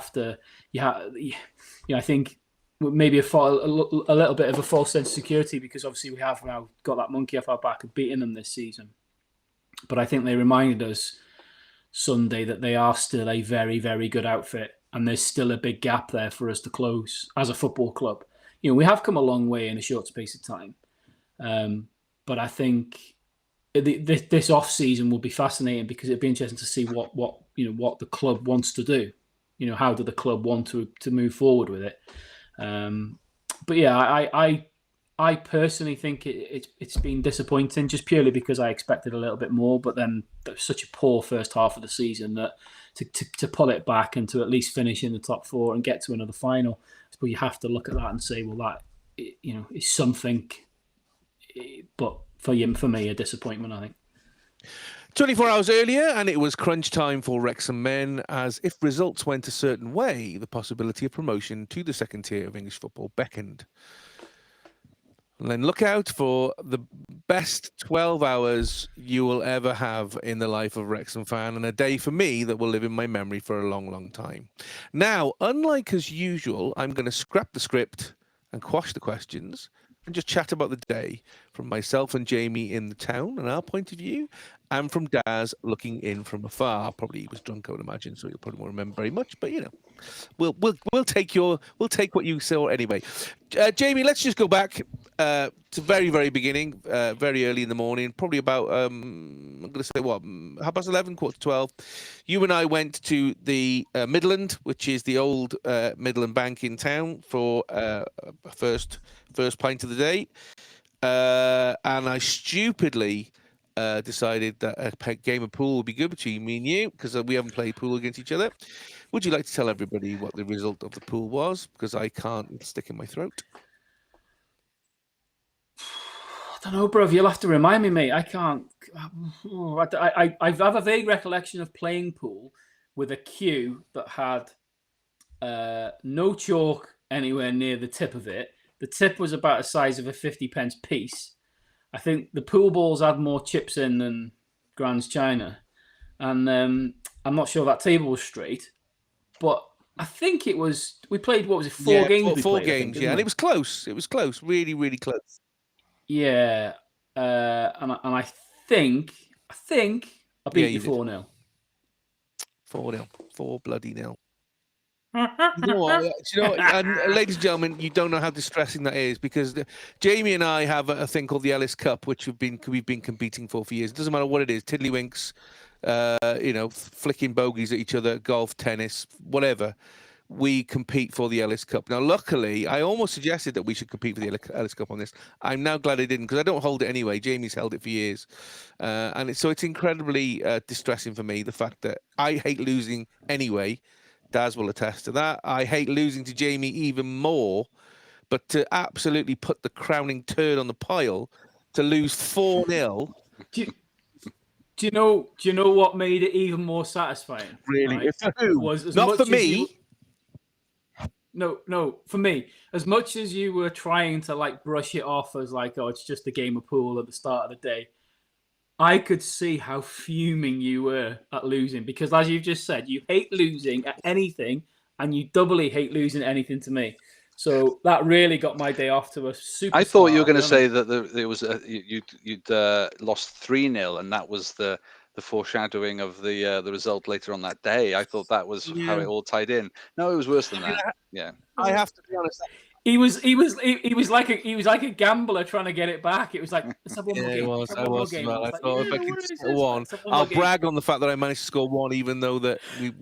think maybe a little bit of a false sense of security, because obviously we have now got that monkey off our back of beating them this season. But I think they reminded us Sunday that they are still a very, very good outfit, and there's still a big gap there for us to close as a football club. We have come a long way in a short space of time, but I think this off season will be fascinating, because it'd be interesting to see what the club wants to do. How do the club want to move forward with it? But yeah, I personally think it's been disappointing, just purely because I expected a little bit more. But then there's such a poor first half of the season that to pull it back and to at least finish in the top 4 and get to another final, but you have to look at that and say, well, that is something. But for me, a disappointment, I think. 24 hours earlier, and it was crunch time for Wrexham men, as if results went a certain way, the possibility of promotion to the 2nd tier of English football beckoned. And then look out for the best 12 hours you will ever have in the life of a Wrexham fan, and a day for me that will live in my memory for a long, long time. Now, unlike as usual, I'm going to scrap the script and quash the questions and just chat about the day from myself and Jamie in the town and our point of view, and from Daz looking in from afar. Probably he was drunk, I would imagine, so he'll probably won't remember very much. But we'll take what you saw anyway. Jamie, let's just go back to very, very beginning, very early in the morning, probably about I'm going to say 11:15, 12. You and I went to the Midland, which is the old Midland Bank in town, for first pint of the day, and I stupidly decided that a game of pool would be good between me and you, because we haven't played pool against each other. Would you like to tell everybody what the result of the pool was? Because I can't stick in my throat. I don't know, bro. You'll have to remind me, mate. I can't. I have a vague recollection of playing pool with a cue that had no chalk anywhere near the tip of it. The tip was about the size of a 50p piece. I think the pool balls had more chips in than Grand's China. And I'm not sure that table was straight. But I think it was... We played, what was it, four games? Four games, and it was close. It was close. Really, really close. Yeah. And I think I beat you 4-0. 4-0. 4 bloody 0. You know what? And ladies and gentlemen, you don't know how distressing that is because Jamie and I have a thing called the Ellis Cup, which we've been competing for years. It doesn't matter what it is, tiddlywinks, flicking bogeys at each other, golf, tennis, whatever. We compete for the Ellis Cup. Now, luckily, I almost suggested that we should compete for the Ellis Cup on this. I'm now glad I didn't because I don't hold it anyway. Jamie's held it for years, and it's incredibly distressing for me the fact that I hate losing anyway. Daz will attest to that. I hate losing to Jamie even more, but to absolutely put the crowning turd on the pile, to lose 4-0. Do you know what made it even more satisfying? Really? Right? For who? Was not for me. No, for me. As much as you were trying to brush it off as it's just a game of pool at the start of the day, I could see how fuming you were at losing because, as you've just said, you hate losing at anything, and you doubly hate losing at anything to me. So that really got my day off to a super. I thought you were going to say that there was you'd lost 3-0, and that was the foreshadowing of the result later on that day. I thought that was how it all tied in. No, it was worse than that. Yeah, I have to be honest. He was like a gambler trying to get it back. It was like, let's have one more game. I was as well. I thought if I could score one, I'll game. brag on the fact that I managed to score one, even though that we.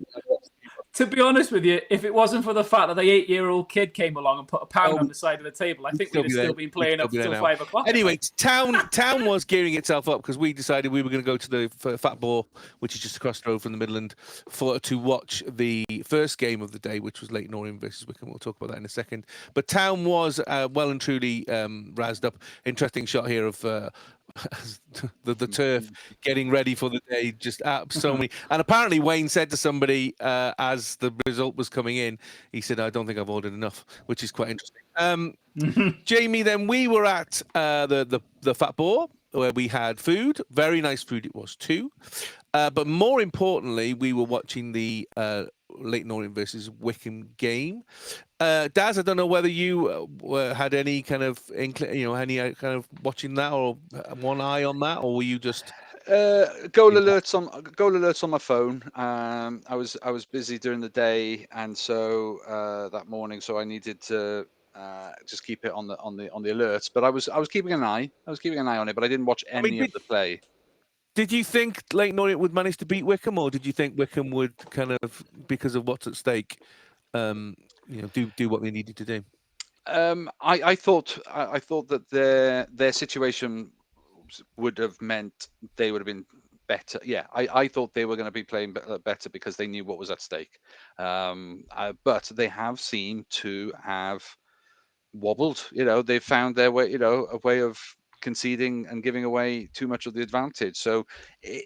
To be honest with you, if it wasn't for the fact that the 8-year-old kid came along and put a pound on the side of the table, I think we'd have still been playing up until 5 o'clock. Anyway, Town was gearing itself up because we decided we were going to go to the FAW, which is just across the road from the Midland, to watch the first game of the day, which was Leyton Orient versus Wickham. We'll talk about that in a second. But Town was well and truly razzed up. Interesting shot here of the turf getting ready for the day, just so many. And apparently Wayne said to somebody as the result was coming in, he said, I don't think I've ordered enough, which is quite interesting. Jamie, then we were at the Fat Boar where we had food, very nice food it was too, but more importantly we were watching the Leyton Orient versus Wickham game. Daz, I don't know whether you had any kind of any kind of watching that or one eye on that, or were you just goal alerts on my phone. I was busy during the day, and so that morning, so I needed to just keep it on the alerts. But I was keeping an eye. I was keeping an eye on it, but I didn't watch any of the play. Did you think Leyton Orient would manage to beat Wickham, or did you think Wickham would kind of, because of what's at stake, do what they needed to do? I thought that their situation would have meant they would have been better. Yeah, I thought they were going to be playing better because they knew what was at stake. But they have seemed to have wobbled. They found their way. A way of conceding and giving away too much of the advantage. So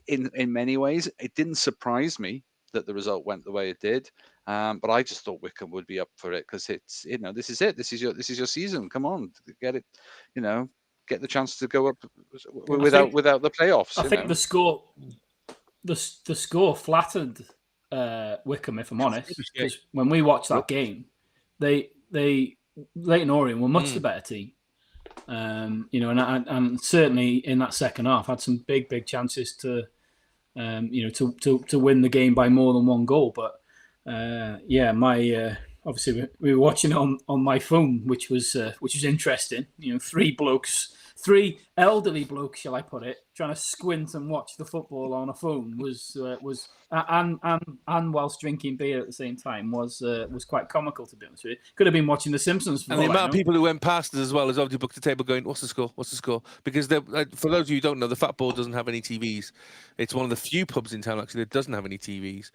in many ways, it didn't surprise me that the result went the way it did. But I just thought Wickham would be up for it because it's this is it. This is your season. Come on, get it. Get the chance to go up without the playoffs. I think the score flattered Wickham, if I'm honest, because when we watched that game, Leyton Orient were much the better team. And certainly in that second half had some big chances to win the game by more than one goal. But obviously we were watching it on my phone, which was interesting. Three elderly blokes, shall I put it, trying to squint and watch the football on a phone and whilst drinking beer at the same time was quite comical, to be honest with you. Could have been watching The Simpsons. And the amount of people who went past us as well as obviously booked the table going, what's the score? What's the score? Because for those of you who don't know, the Fat Boar doesn't have any TVs. It's one of the few pubs in town actually that doesn't have any TVs.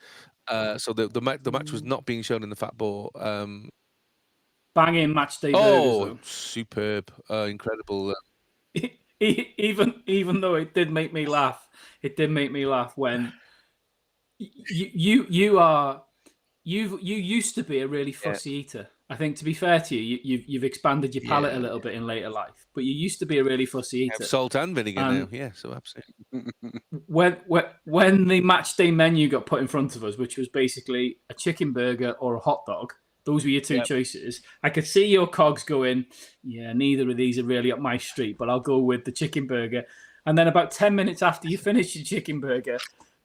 So the match was not being shown in the Fat Boar. Banging match day burgers, though. Superb, incredible. Even though it did make me laugh. It did make me laugh when you used to be a really fussy eater. I think, to be fair to you've expanded your palate a little bit in later life, but you used to be a really fussy eater. Salt and vinegar now, yeah, so absolutely. When the match day menu got put in front of us, which was basically a chicken burger or a hot dog, those were your two choices. I could see your cogs going, yeah, neither of these are really up my street, but I'll go with the chicken burger. And then about 10 minutes after you finish your chicken burger,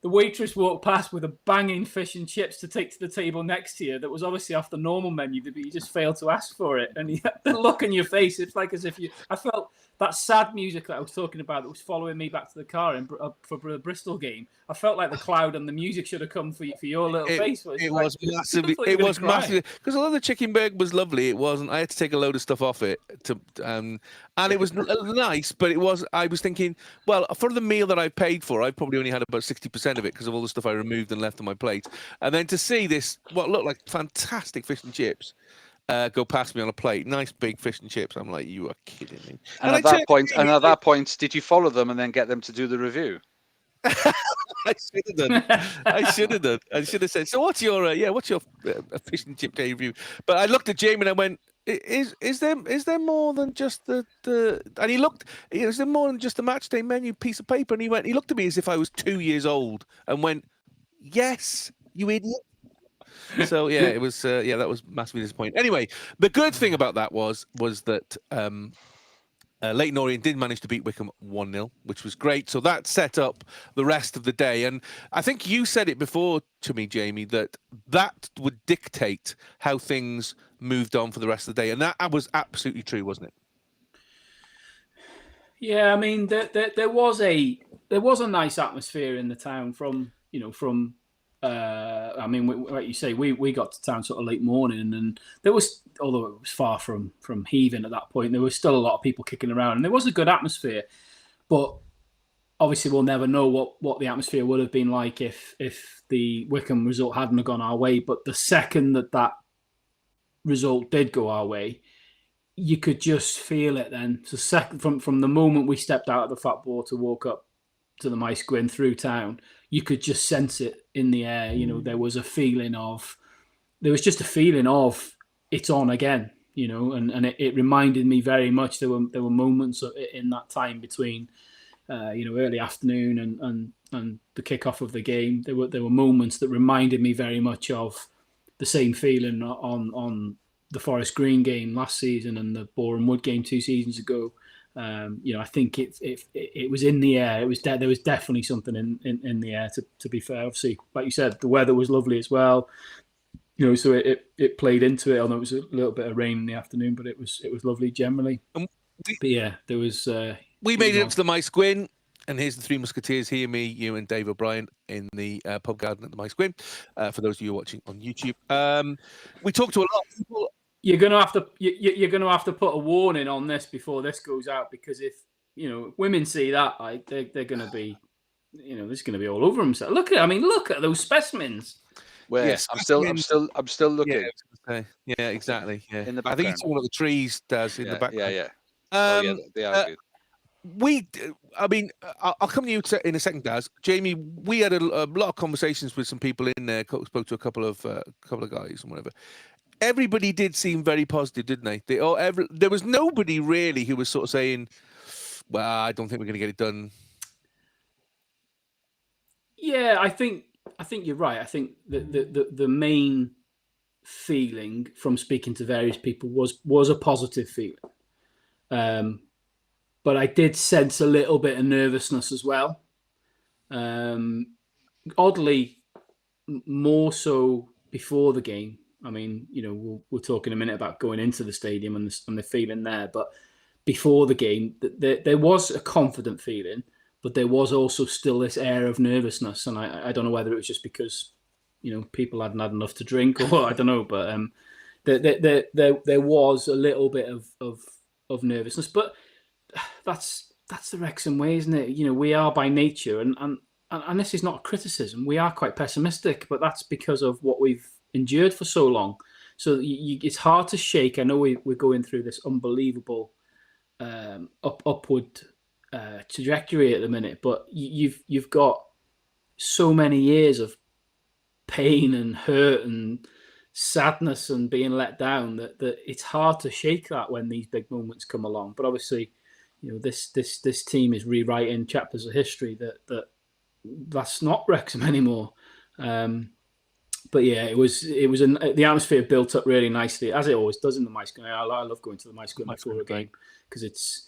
the waitress walked past with a banging fish and chips to take to the table next to you that was obviously off the normal menu, but you just failed to ask for it. And the look on your face, it's like as if I felt that sad music that I was talking about that was following me back to the car for the Bristol game. I felt like the cloud and the music should have come for your little face. It was massively. It was massive because although the chicken burger was lovely, it wasn't. I had to take a load of stuff off it and it was nice, but it was. I was thinking, well, for the meal that I paid for, I probably only had about 60% of it because of all the stuff I removed and left on my plate. And then to see this, what looked like fantastic fish and chips. Go past me on a plate, nice big fish and chips. I'm like, you are kidding me. And at that point, did you follow them and then get them to do the review? I should have done. I should have said. So, what's your fish and chip day review? But I looked at Jamie and I went, "Is there more than just the?" And he looked. Is there more than just the match day menu piece of paper? And he looked at me as if I was 2 years old and went, "Yes, you idiot." So yeah, it was that was massively disappointing. Anyway, the good thing about that was that Leyton Orient did manage to beat Wycombe 1-0, which was great. So that set up the rest of the day. And I think you said it before to me, Jamie, that would dictate how things moved on for the rest of the day. And that was absolutely true, wasn't it? Yeah, I mean, there was a nice atmosphere in the town from. I mean, like you say, we got to town sort of late morning, and there was, although it was far from heaving at that point, there was still a lot of people kicking around, and there was a good atmosphere. But obviously, we'll never know what the atmosphere would have been like if the Wycombe result hadn't gone our way. But the second that result did go our way, you could just feel it. Then, so from the moment we stepped out of the Fat Boar to walk up to the Mice Gwyn through town, you could just sense it in the air. There was just a feeling of it's on again, and it reminded me very much. There were moments in that time between, early afternoon and the kickoff of the game. There were moments that reminded me very much of the same feeling on the Forest Green game last season and the Boreham Wood game 2 seasons ago. I think it was in the air. There was definitely something in the air. To be fair, obviously, like you said, the weather was lovely as well. So it played into it. Although it was a little bit of rain in the afternoon, but it was lovely generally. But yeah, there was. We made it up to the Mice Gwyn, and here's the Three Musketeers here, me, you, and Dave O'Brien in the pub garden at the Mice Gwyn. For those of you watching on YouTube, we talked to a lot of people. You're gonna have to put a warning on this before this goes out, because if women see that, they're gonna be, there's gonna be all over themselves. Look at those specimens. Where yes, I'm still looking. Yeah, exactly. Yeah, in the background. I think it's one of the trees, Daz, in the background. Yeah. They are good. I'll come to you in a second, Daz. Jamie, we had a lot of conversations with some people in there. Spoke to a couple of guys and whatever. Everybody did seem very positive, didn't they? There was nobody really who was sort of saying, "Well, I don't think we're going to get it done." Yeah, I think you're right. I think the main feeling from speaking to various people was a positive feeling, but I did sense a little bit of nervousness as well. Oddly, more so before the game. I mean, we'll talk in a minute about going into the stadium and the feeling there. But before the game, there was a confident feeling, but there was also still this air of nervousness. And I don't know whether it was just because, people hadn't had enough to drink, or I don't know. But there was a little bit of nervousness. But that's the Wrexham way, isn't it? We are by nature, and this is not a criticism. We are quite pessimistic, but that's because of what we've endured for so long. So it's hard to shake. I know we're going through this unbelievable upward trajectory at the minute, but you've got so many years of pain and hurt and sadness and being let down that it's hard to shake that when these big moments come along. But obviously, this team is rewriting chapters of history that's not Wrexham anymore. But yeah, the atmosphere built up really nicely, as it always does in the Mice Gwyn. I love going to the Mice Gwyn before a game, because it's,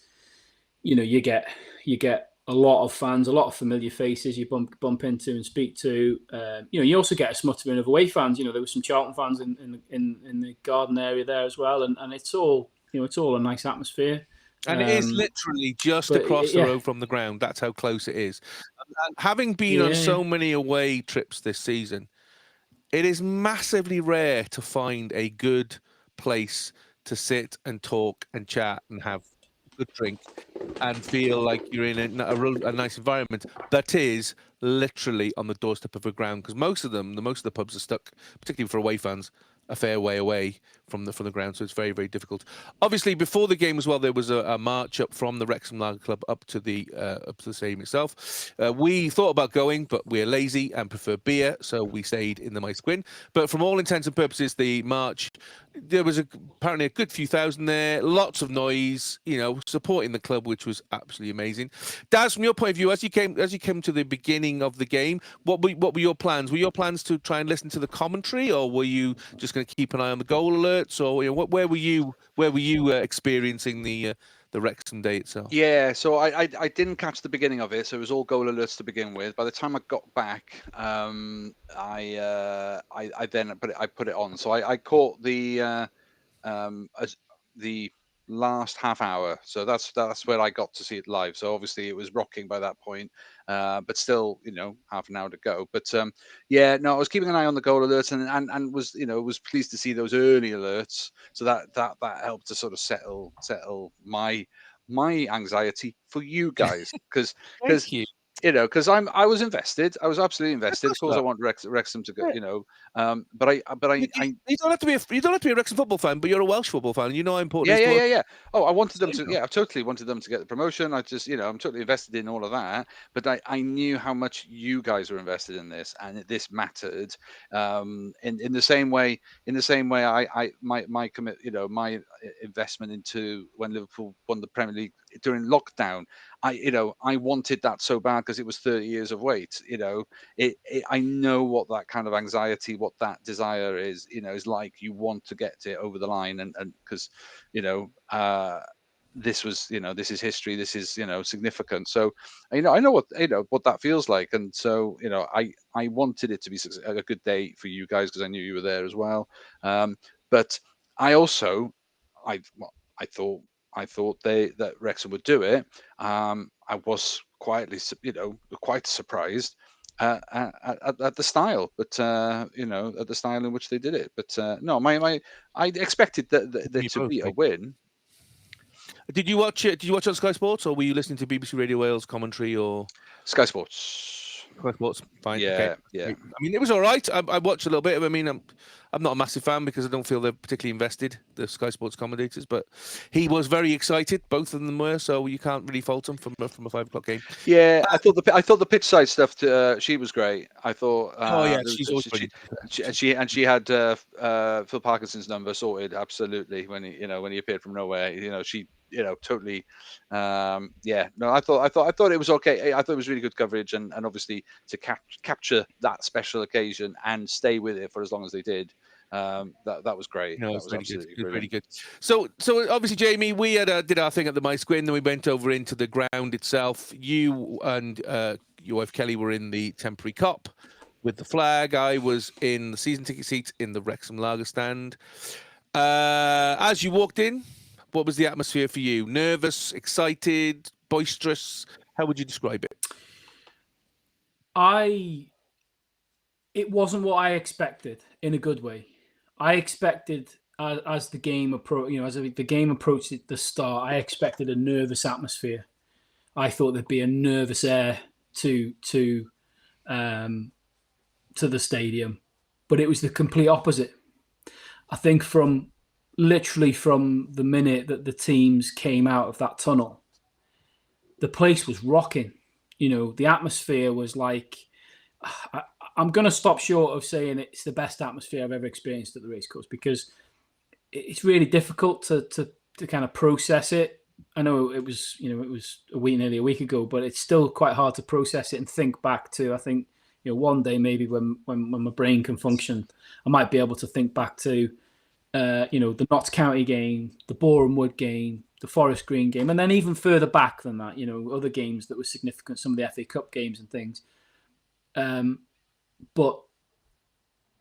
you get a lot of fans, a lot of familiar faces you bump into and speak to. You also get a smuttering of away fans. There were some Charlton fans in the garden area there as well, and it's all it's all a nice atmosphere. And it is literally just but across the yeah. road from the ground. That's how close it is. And having been on Yeah. so many away trips this season, it is massively rare to find a good place to sit and talk and chat and have a good drink and feel like you're in a nice environment that is literally on the doorstep of a ground, because most of the pubs are stuck, particularly for away fans, a fair way away from the ground, so it's very, very difficult. Obviously, before the game as well, there was a march up from the Wrexham Lager Club up to the stadium itself. We thought about going, but we're lazy and prefer beer, so we stayed in the Maes Gwyn. But from all intents and purposes, the march, there was apparently a good few thousand there, lots of noise, supporting the club, which was absolutely amazing. Daz, from your point of view, as you came to the beginning of the game, what were your plans? Were your plans to try and listen to the commentary, or were you just going to keep an eye on the goal alerts, or where were you experiencing the Wrexham day itself? Yeah, so I didn't catch the beginning of it, so it was all goal alerts to begin with. By the time I got back, I put it on. So I caught the last half hour, so that's where I got to see it live. So obviously it was rocking by that point, but still, half an hour to go. But yeah, no, I was keeping an eye on the goal alerts and was pleased to see those early alerts. So that helped to sort of settle my anxiety for you guys, because I was invested. I was absolutely invested. Of course, I want Wrexham to go. But I you don't have to be a Wrexham football fan, but you're a Welsh football fan. You know how important. Yeah. Oh, I wanted them to. Yeah, I totally wanted them to get the promotion. I just, I'm totally invested in all of that. But I knew how much you guys were invested in this, and this mattered. In the same way, my commit, my investment into when Liverpool won the Premier League during lockdown. I wanted that so bad because it was 30 years of wait. I know what that kind of anxiety, what that desire is. Is like you want to get it over the line, and because this was this is history, this is significant. So I know what that feels like, and so I wanted it to be a good day for you guys because I knew you were there as well. But I also I thought that Wrexham would do it. I was quietly, quite surprised at the style, but at the style in which they did it. But no, I expected that to be a win. Did you watch it? Did you watch it on Sky Sports, or were you listening to BBC Radio Wales commentary or Sky Sports? Sky Sports, fine. Yeah, okay. yeah. I mean, it was all right. I watched a little bit of it. I mean, I'm not a massive fan because I don't feel they're particularly invested, the Sky Sports commentators. But he was very excited. Both of them were, so you can't really fault him from a 5 o'clock game. Yeah, I thought the pitch side stuff. She was great. I thought. Oh yeah, she's always brilliant. She had Phil Parkinson's number sorted absolutely when he appeared from nowhere. She totally. Yeah, no, I thought it was okay. I thought it was really good coverage, and obviously to capture that special occasion and stay with it for as long as they did. That was great. No, that was really absolutely good. brilliant. Really good. So obviously, Jamie, we did our thing at the Maes Gwyn, then we went over into the ground itself. You and your wife Kelly were in the temporary cop with the flag. I was in the season ticket seats in the Wrexham Lager stand. As you walked in, what was the atmosphere for you? Nervous, excited, boisterous? How would you describe it? It wasn't what I expected in a good way. I expected as the game approached the start, I expected a nervous atmosphere. I thought there'd be a nervous air to the stadium, but it was the complete opposite. I think from the minute that the teams came out of that tunnel, the place was rocking. The atmosphere was like, I'm going to stop short of saying it's the best atmosphere I've ever experienced at the racecourse, because it's really difficult to kind of process it. I know it was nearly a week ago, but it's still quite hard to process it and think back to. I think one day maybe when my brain can function, I might be able to think back to the Notts County game, the Boreham Wood game, the Forest Green game, and then even further back than that, other games that were significant, some of the FA Cup games and things. But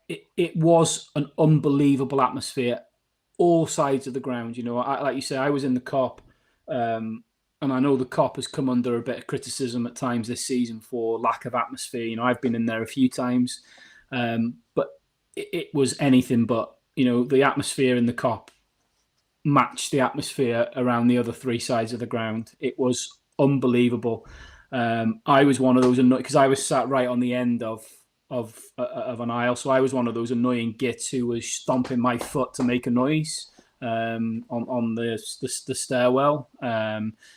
it was an unbelievable atmosphere, all sides of the ground. Like you say, I was in the Kop, and I know the Kop has come under a bit of criticism at times this season for lack of atmosphere. I've been in there a few times, but it was anything but. The atmosphere in the Kop matched the atmosphere around the other three sides of the ground. It was unbelievable. I was one of those because I was sat right on the end of an aisle, so I was one of those annoying gits who was stomping my foot to make a noise on the stairwell.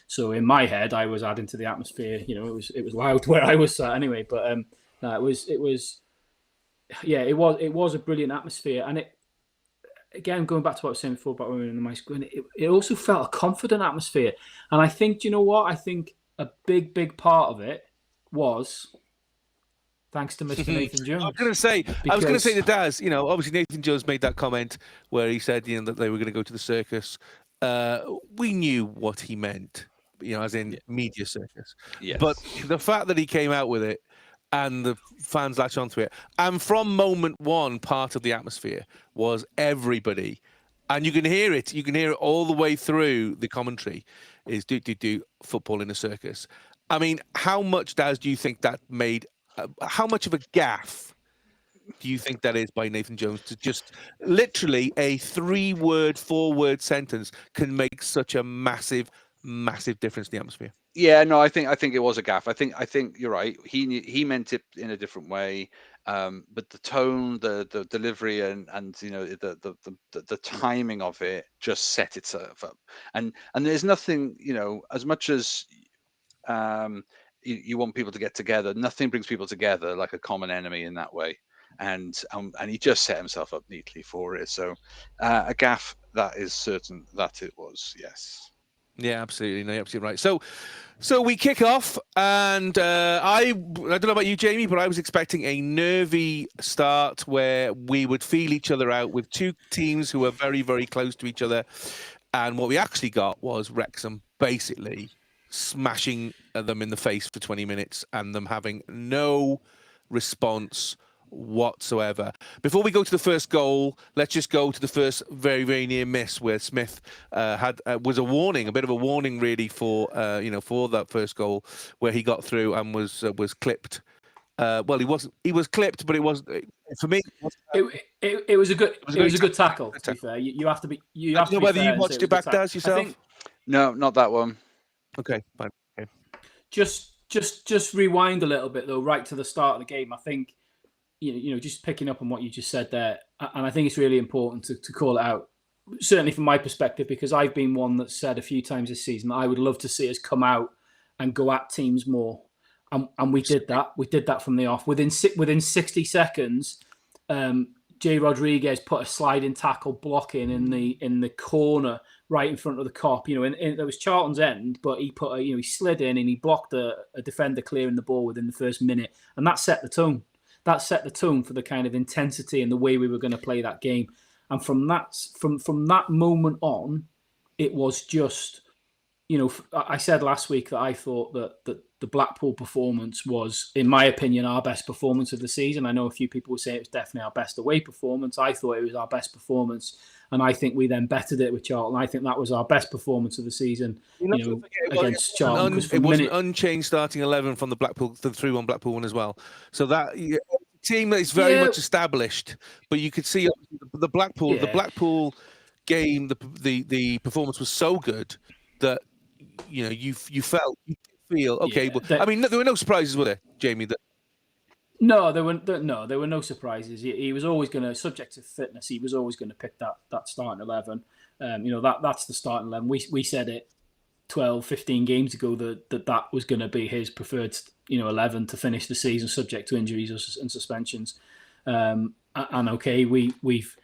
So in my head, I was adding to the atmosphere. It was loud where I was sat anyway. But it was a brilliant atmosphere, and it. Again, going back to what I was saying before about women in the my school, it also felt a confident atmosphere. And I think, do you know what? I think a big part of it was thanks to Mr. Nathan Jones. I was going to say to Daz, obviously Nathan Jones made that comment where he said, that they were going to go to the circus. We knew what he meant, as in media circus. Yes. But the fact that he came out with it, and the fans latched onto it. And from moment one, part of the atmosphere was everybody. And you can hear it. You can hear it all the way through the commentary is do football in a circus. I mean, how much, Daz, do you think that made, how much of a gaffe do you think that is by Nathan Jones to just literally a 3-word, 4-word sentence can make such a massive difference in the atmosphere? Yeah, no, I think it was a gaffe. I think you're right. He meant it in a different way, but the tone, the delivery, and the timing of it just set itself up. And there's nothing, as much as you want people to get together, nothing brings people together like a common enemy in that way. And he just set himself up neatly for it. So a gaffe, that is certain that it was. Yes. Yeah, absolutely. No, you're absolutely right. So we kick off, and I don't know about you, Jamie, but I was expecting a nervy start where we would feel each other out with two teams who are very, very close to each other. And what we actually got was Wrexham basically smashing them in the face for 20 minutes and them having no response whatsoever. Before we go to the first goal, let's just go to the first very, very near miss where Smith was a warning, a bit of a warning really for that first goal where he got through and was clipped. He was clipped, but it was for me. It was a good tackle. To be fair, you have to be. You have I don't know whether you watched it back, Daz, yourself. No, not that one. Okay, fine. Okay. Just rewind a little bit though, right to the start of the game. I think. Just picking up on what you just said there, and I think it's really important to call it out, certainly from my perspective, because I've been one that said a few times this season that I would love to see us come out and go at teams more, and we did that. We did that from the off. Within 60 seconds, Jay Rodriguez put a sliding tackle blocking in the corner right in front of the Kop. There was Charlton's end, but he put he slid in and he blocked a defender clearing the ball within the first minute, and that set the tone. That set the tone for the kind of intensity and the way we were going to play that game. And from that moment on, it was just, I said last week that I thought that the Blackpool performance was, in my opinion, our best performance of the season. I know a few people would say it was definitely our best away performance. I thought it was our best performance. And I think we then bettered it with Charlton. I think that was our best performance of the season, against Charlton. It was an unchanged starting 11 from the 3-1 Blackpool one as well. So that team that is very much established, but you could see the Blackpool game, the performance was so good that you feel okay. Well, I mean, there were no surprises, were there, Jamie? No, there were no surprises. He was always going to, subject to fitness, he was always going to pick that starting 11. That's the starting 11. We said it 12, 15 games ago that was going to be his preferred 11 to finish the season, subject to injuries and suspensions. And okay, we've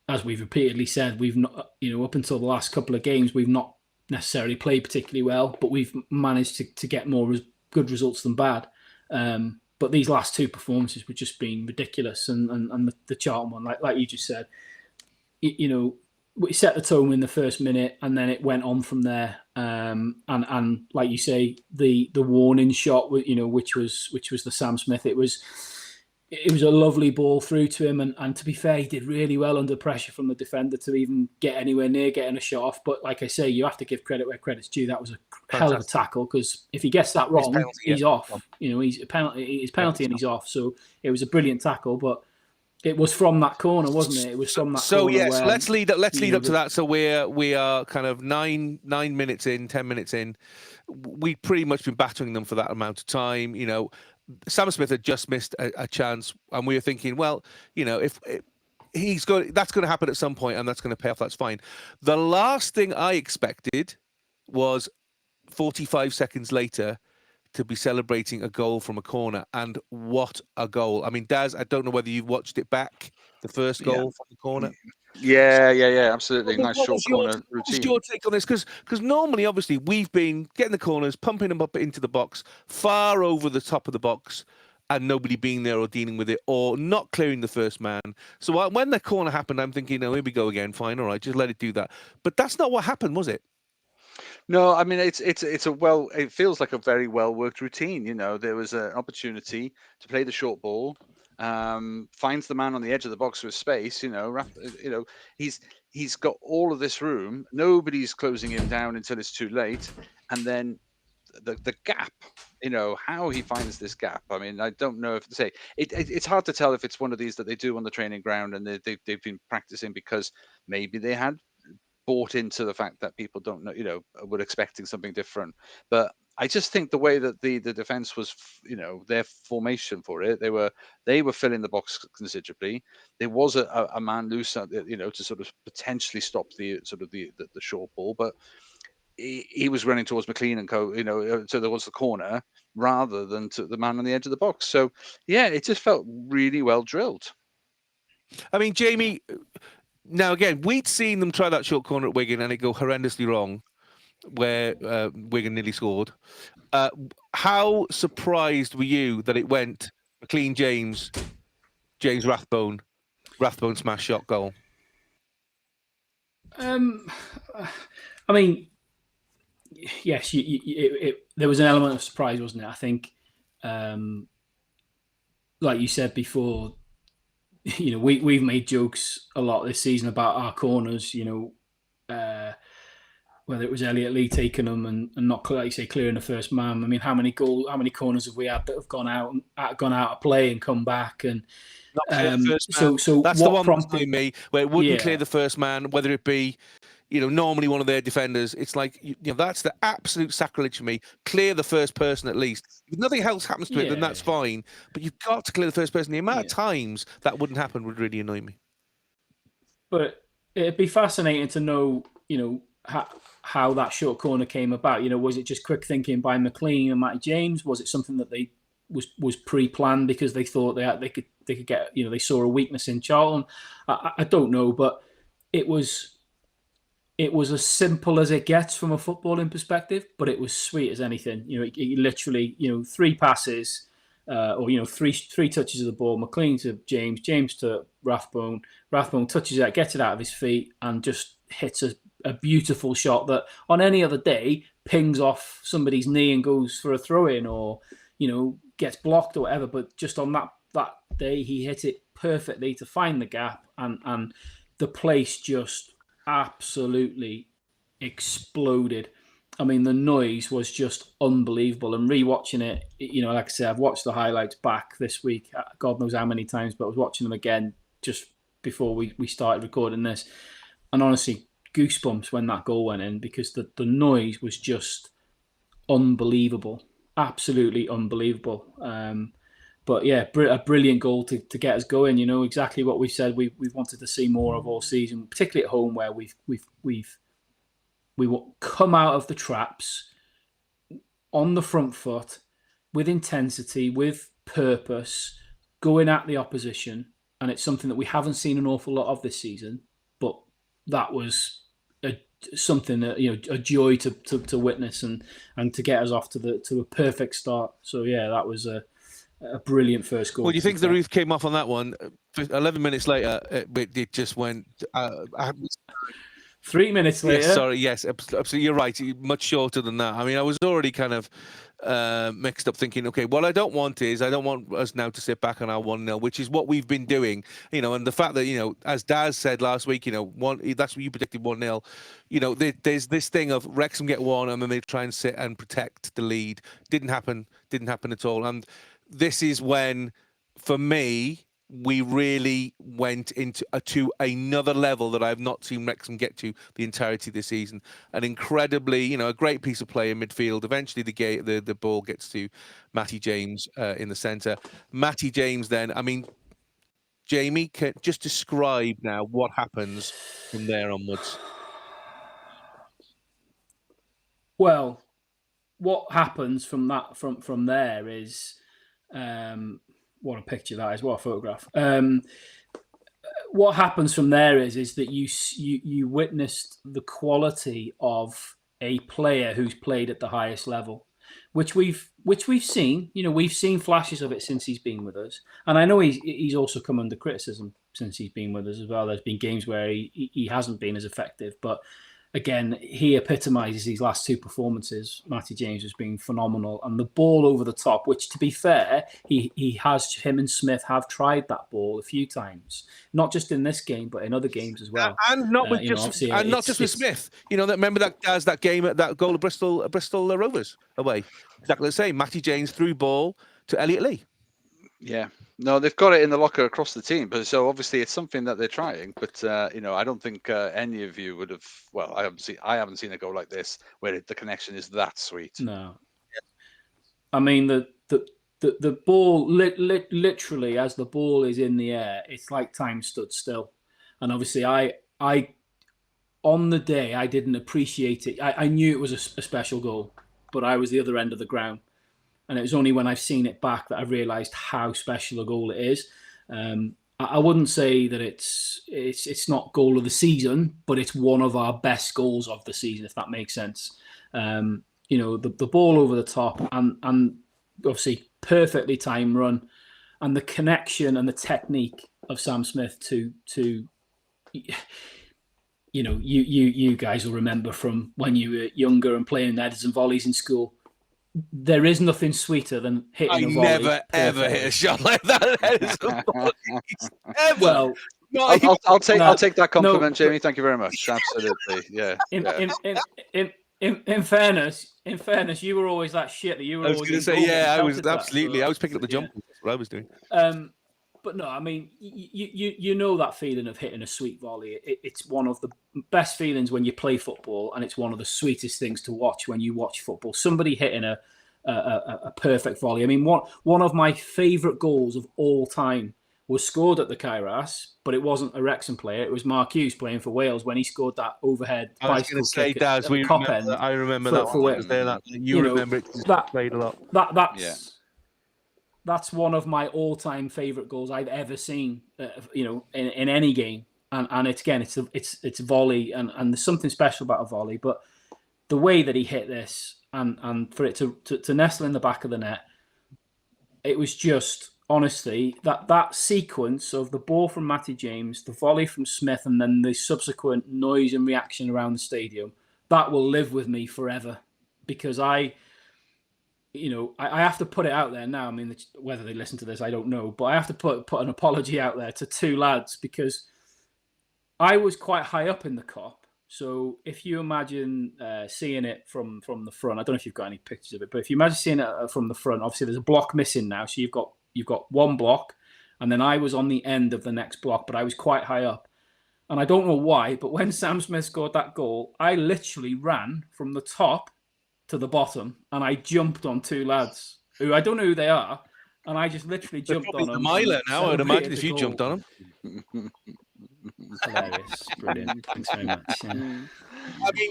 as we've repeatedly said, we've not up until the last couple of games we've not necessarily played particularly well, but we've managed to get more good results than bad. But these last two performances were just being ridiculous, and the Charlton one, like you just said, we set the tone in the first minute, and then it went on from there. And like you say, the warning shot, which was the Sam Smith. It was a lovely ball through to him, and to be fair, he did really well under pressure from the defender to even get anywhere near getting a shot off. But like I say, you have to give credit where credit's due. That was a hell of a tackle, because if he gets that wrong, he's off. He's penalty and he's off. So it was a brilliant tackle, but it was from that corner, wasn't it? It was from that corner. So yes, let's lead up to that. So we are kind of 9 minutes in, 10 minutes in. We've pretty much been battering them for that amount of time. Sam Smith had just missed a chance, and we were thinking, well, if that's going to happen at some point, and that's going to pay off. That's fine. The last thing I expected was 45 seconds later to be celebrating a goal from a corner, and what a goal! I mean, Daz, I don't know whether you've watched it back, the first goal from the corner. Yeah, absolutely. Nice short corner routine. What's your take on this? Because normally, obviously, we've been getting the corners, pumping them up into the box, far over the top of the box, and nobody being there or dealing with it, or not clearing the first man. So when the corner happened, I'm thinking, here we go again. Fine, all right, just let it do that. But that's not what happened, was it? No, I mean it feels like a very well worked routine. There was an opportunity to play the short ball, finds the man on the edge of the box with space. He's got all of this room. Nobody's closing him down until it's too late, and then the gap. How he finds this gap. I mean, I don't know if to say it's hard to tell if it's one of these that they do on the training ground and they've been practicing because maybe they had bought into the fact that people don't know, were expecting something different. But I just think the way that the defense was, their formation for it, they were filling the box considerably. There was a man loose, to sort of potentially stop the short ball, but he was running towards McLean and co, so there was the corner rather than to the man on the edge of the box. So yeah, it just felt really well drilled. I mean, Jamie, now again, we'd seen them try that short corner at Wigan and it go horrendously wrong, where Wigan nearly scored. How surprised were you that it went McLean, James Rathbone smash shot goal? I mean, yes, there was an element of surprise, wasn't it? I think, like you said before, we've made jokes a lot this season about our corners, whether it was Elliot Lee taking them and not, like you say, clearing the first man. I mean, how many corners have we had that have gone out of play and come back? And so that's what the one prompted me where it wouldn't clear the first man, whether it be, normally one of their defenders. It's like, that's the absolute sacrilege for me. Clear the first person at least. If nothing else happens to it, then that's fine. But you've got to clear the first person. The amount of times that wouldn't happen would really annoy me. But it'd be fascinating to know, how that short corner came about. Was it just quick thinking by McLean and Matty James? Was it something that they was pre-planned because they thought they could get, they saw a weakness in Charlton? I don't know, but it was as simple as it gets from a footballing perspective, but it was sweet as anything. It literally, 3 passes, or three touches of the ball. McLean to James to Rathbone. Rathbone touches it, gets it out of his feet, and just hits a beautiful shot that on any other day pings off somebody's knee and goes for a throw-in, or gets blocked or whatever. But just on that day, he hit it perfectly to find the gap, and the place just absolutely exploded. I mean, the noise was just unbelievable. And rewatching it, like I said, I've watched the highlights back this week, God knows how many times, but I was watching them again just before we started recording this. And honestly, goosebumps when that goal went in, because the noise was just unbelievable, absolutely unbelievable. But yeah, a brilliant goal to get us going. Exactly what we said we wanted to see more of all season, particularly at home, where we come out of the traps on the front foot with intensity, with purpose, going at the opposition, and it's something that we haven't seen an awful lot of this season. But that was something that a joy to witness and to get us off to a perfect start. So yeah, that was a brilliant first goal. Well, do you think the roof came off on that one? 11 minutes later, it just went. 3 minutes later. Yes, sorry, yes, absolutely. You're right. Much shorter than that. I mean, I was already kind of mixed up thinking, okay, what I don't want us now to sit back on our 1-0, which is what we've been doing, and the fact that, as Daz said last week, that's what you predicted 1-0. There's this thing of Wrexham get one and then they try and sit and protect the lead. Didn't happen at all. And this is when, for me, we really went into to another level that I've not seen Wrexham get to the entirety of the season. An incredibly, a great piece of play in midfield. Eventually, the ball gets to Matty James in the centre. Matty James, then, I mean, Jamie, can just describe now what happens from there onwards. Well, what happens from there is, what a picture that is! What a photograph! What happens from there is that you witnessed the quality of a player who's played at the highest level, which we've seen. We've seen flashes of it since he's been with us, and I know he's also come under criticism since he's been with us as well. There's been games where he hasn't been as effective, but again, he epitomises these last two performances. Matty James has been phenomenal, and the ball over the top, which, to be fair, him and Smith have tried that ball a few times, not just in this game, but in other games as well. And not just with Smith. Remember that game at that goal of Bristol Rovers away. Exactly the same. Matty James threw ball to Elliot Lee. Yeah, no, they've got it in the locker across the team, but so obviously it's something that they're trying. But I don't think any of you would have. Well, I haven't seen a goal like this where the connection is that sweet. No, I mean the ball literally, as the ball is in the air, it's like time stood still. And obviously, I on the day I didn't appreciate it. I knew it was a special goal, but I was the other end of the ground. And it was only when I've seen it back that I realised how special a goal it is. I wouldn't say that it's not goal of the season, but it's one of our best goals of the season, if that makes sense. The ball over the top and obviously perfectly timed run, and the connection and the technique of Sam Smith to you guys will remember from when you were younger and playing headers and volleys in school. There is nothing sweeter than hitting a volley. I never ever hit a shot like that. Well, I'll take that compliment, Jamie. Thank you very much. Absolutely, yeah. In fairness, you were always that shit that you were. I was going to say, yeah, I was absolutely. I was picking up the jump. That's what I was doing. But no, I mean, you know that feeling of hitting a sweet volley. It's one of the best feelings when you play football, and it's one of the sweetest things to watch when you watch football. Somebody hitting a perfect volley. I mean, one of my favourite goals of all time was scored at the Kairos, but it wasn't a Wrexham player. It was Mark Hughes playing for Wales when he scored that overhead bicycle kick at the top end. I remember that one. Was there that you remember it? That played a lot. That's one of my all-time favourite goals I've ever seen. In any game, and it's volley, and there's something special about a volley. But the way that he hit this, and for it to nestle in the back of the net, it was just honestly that sequence of the ball from Matty James, the volley from Smith, and then the subsequent noise and reaction around the stadium, that will live with me forever, because I have to put it out there now. I mean, whether they listen to this, I don't know. But I have to put an apology out there to two lads, because I was quite high up in the Kop. So if you imagine seeing it from the front, I don't know if you've got any pictures of it, but if you imagine seeing it from the front, obviously there's a block missing now. So you've got one block, and then I was on the end of the next block, but I was quite high up. And I don't know why, but when Sam Smith scored that goal, I literally ran from the top to the bottom, and I jumped on two lads who I don't know who they are, and I just literally jumped on them. Miler now, I'd imagine, if you jumped on them. Hilarious, brilliant. Thanks very much.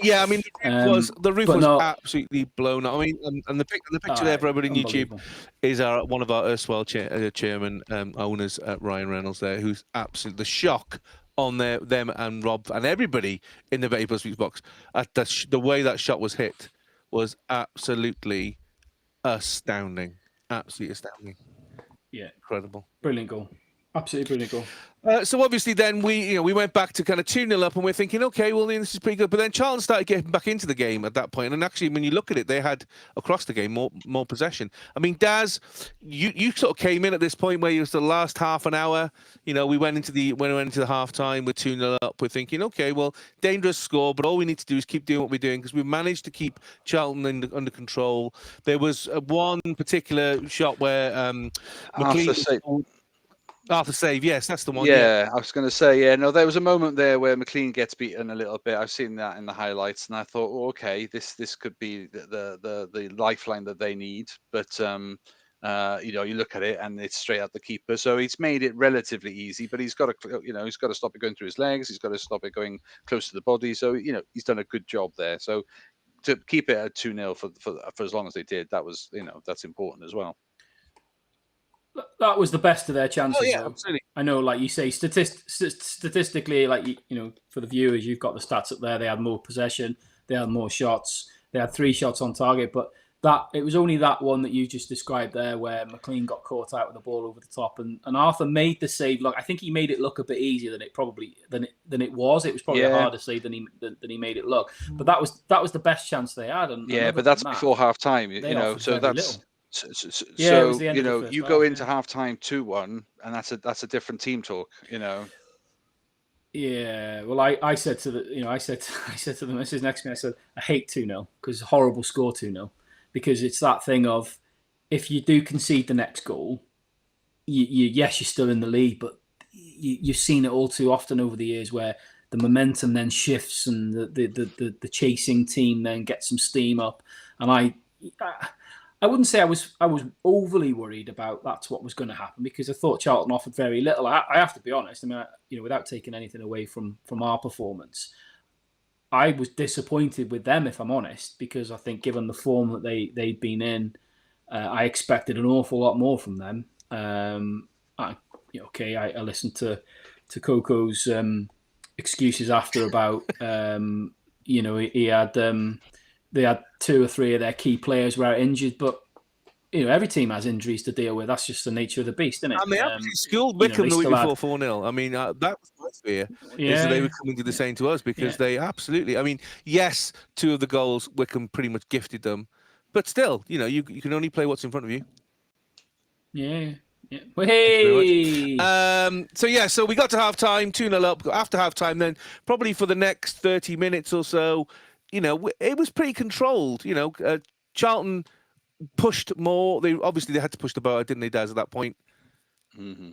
Yeah. I mean, the roof was absolutely blown up. I mean, and the picture there for everybody on YouTube is one of our erstwhile chairman owners, Ryan Reynolds, there, who's absolutely the shock on them and Rob and everybody in the Betty Busby's box at the way that shot was hit. Was absolutely astounding. Absolutely astounding. Yeah. Incredible. Brilliant goal. Absolutely brilliant goal. So obviously then we went back to kind of 2-0 up and we're thinking, okay, well, this is pretty good. But then Charlton started getting back into the game at that point. And actually, when you look at it, they had across the game more possession. I mean, Daz, you sort of came in at this point where it was the last half an hour. We went into the half time with 2-0 up. We're thinking, okay, well, dangerous score, but all we need to do is keep doing what we're doing because we've managed to keep Charlton under control. There was one particular shot where Arthur save, yes, that's the one. Yeah, I was going to say, no, there was a moment there where McLean gets beaten a little bit. I've seen that in the highlights, and I thought, okay, this could be the lifeline that they need. But you look at it, and it's straight at the keeper. So he's made it relatively easy, but he's got to stop it going through his legs. He's got to stop it going close to the body. So he's done a good job there. So to keep it at 2-0 for as long as they did, that was that's important as well. That was the best of their chances. Oh yeah, though. absolutely. I know, like you say, statistically, like for the viewers, you've got the stats up there. They had more possession, they had more shots, they had 3 shots on target. But it was only that one that you just described there, where McLean got caught out with the ball over the top, and Arthur made the save. Look, I think he made it look a bit easier than it was. It was probably a harder save than he made it look. But that was the best chance they had. And but that's before half time. So that's. Little. So you go into halftime 2-1, and that's a different team talk. Yeah, well, I said to I said to the missus next to me, I said, I hate 2-0 because it's a horrible score 2-0 because it's that thing of if you do concede the next goal, you're still in the lead, but you've seen it all too often over the years where the momentum then shifts and the chasing team then gets some steam up, and I wouldn't say I was overly worried about that's what was going to happen because I thought Charlton offered very little. I have to be honest. I mean, without taking anything away from our performance, I was disappointed with them, if I'm honest, because I think given the form that they'd been in, I expected an awful lot more from them. I listened to Coco's excuses after about he had. They had 2 or 3 of their key players were injured, but every team has injuries to deal with. That's just the nature of the beast, isn't it? And they absolutely schooled Wickham the week before 4-0. I mean, that was my fear. Is that they were coming to do the same to us because they absolutely. I mean, yes, 2 of the goals Wickham pretty much gifted them, but still, you can only play what's in front of you. Yeah. Yeah. Hey. So we got to half time, 2-0 up. After half time, then probably for the next 30 minutes or so. It was pretty controlled. Charlton pushed more. They had to push the boat, didn't they, Daz, at that point? Mm-hmm.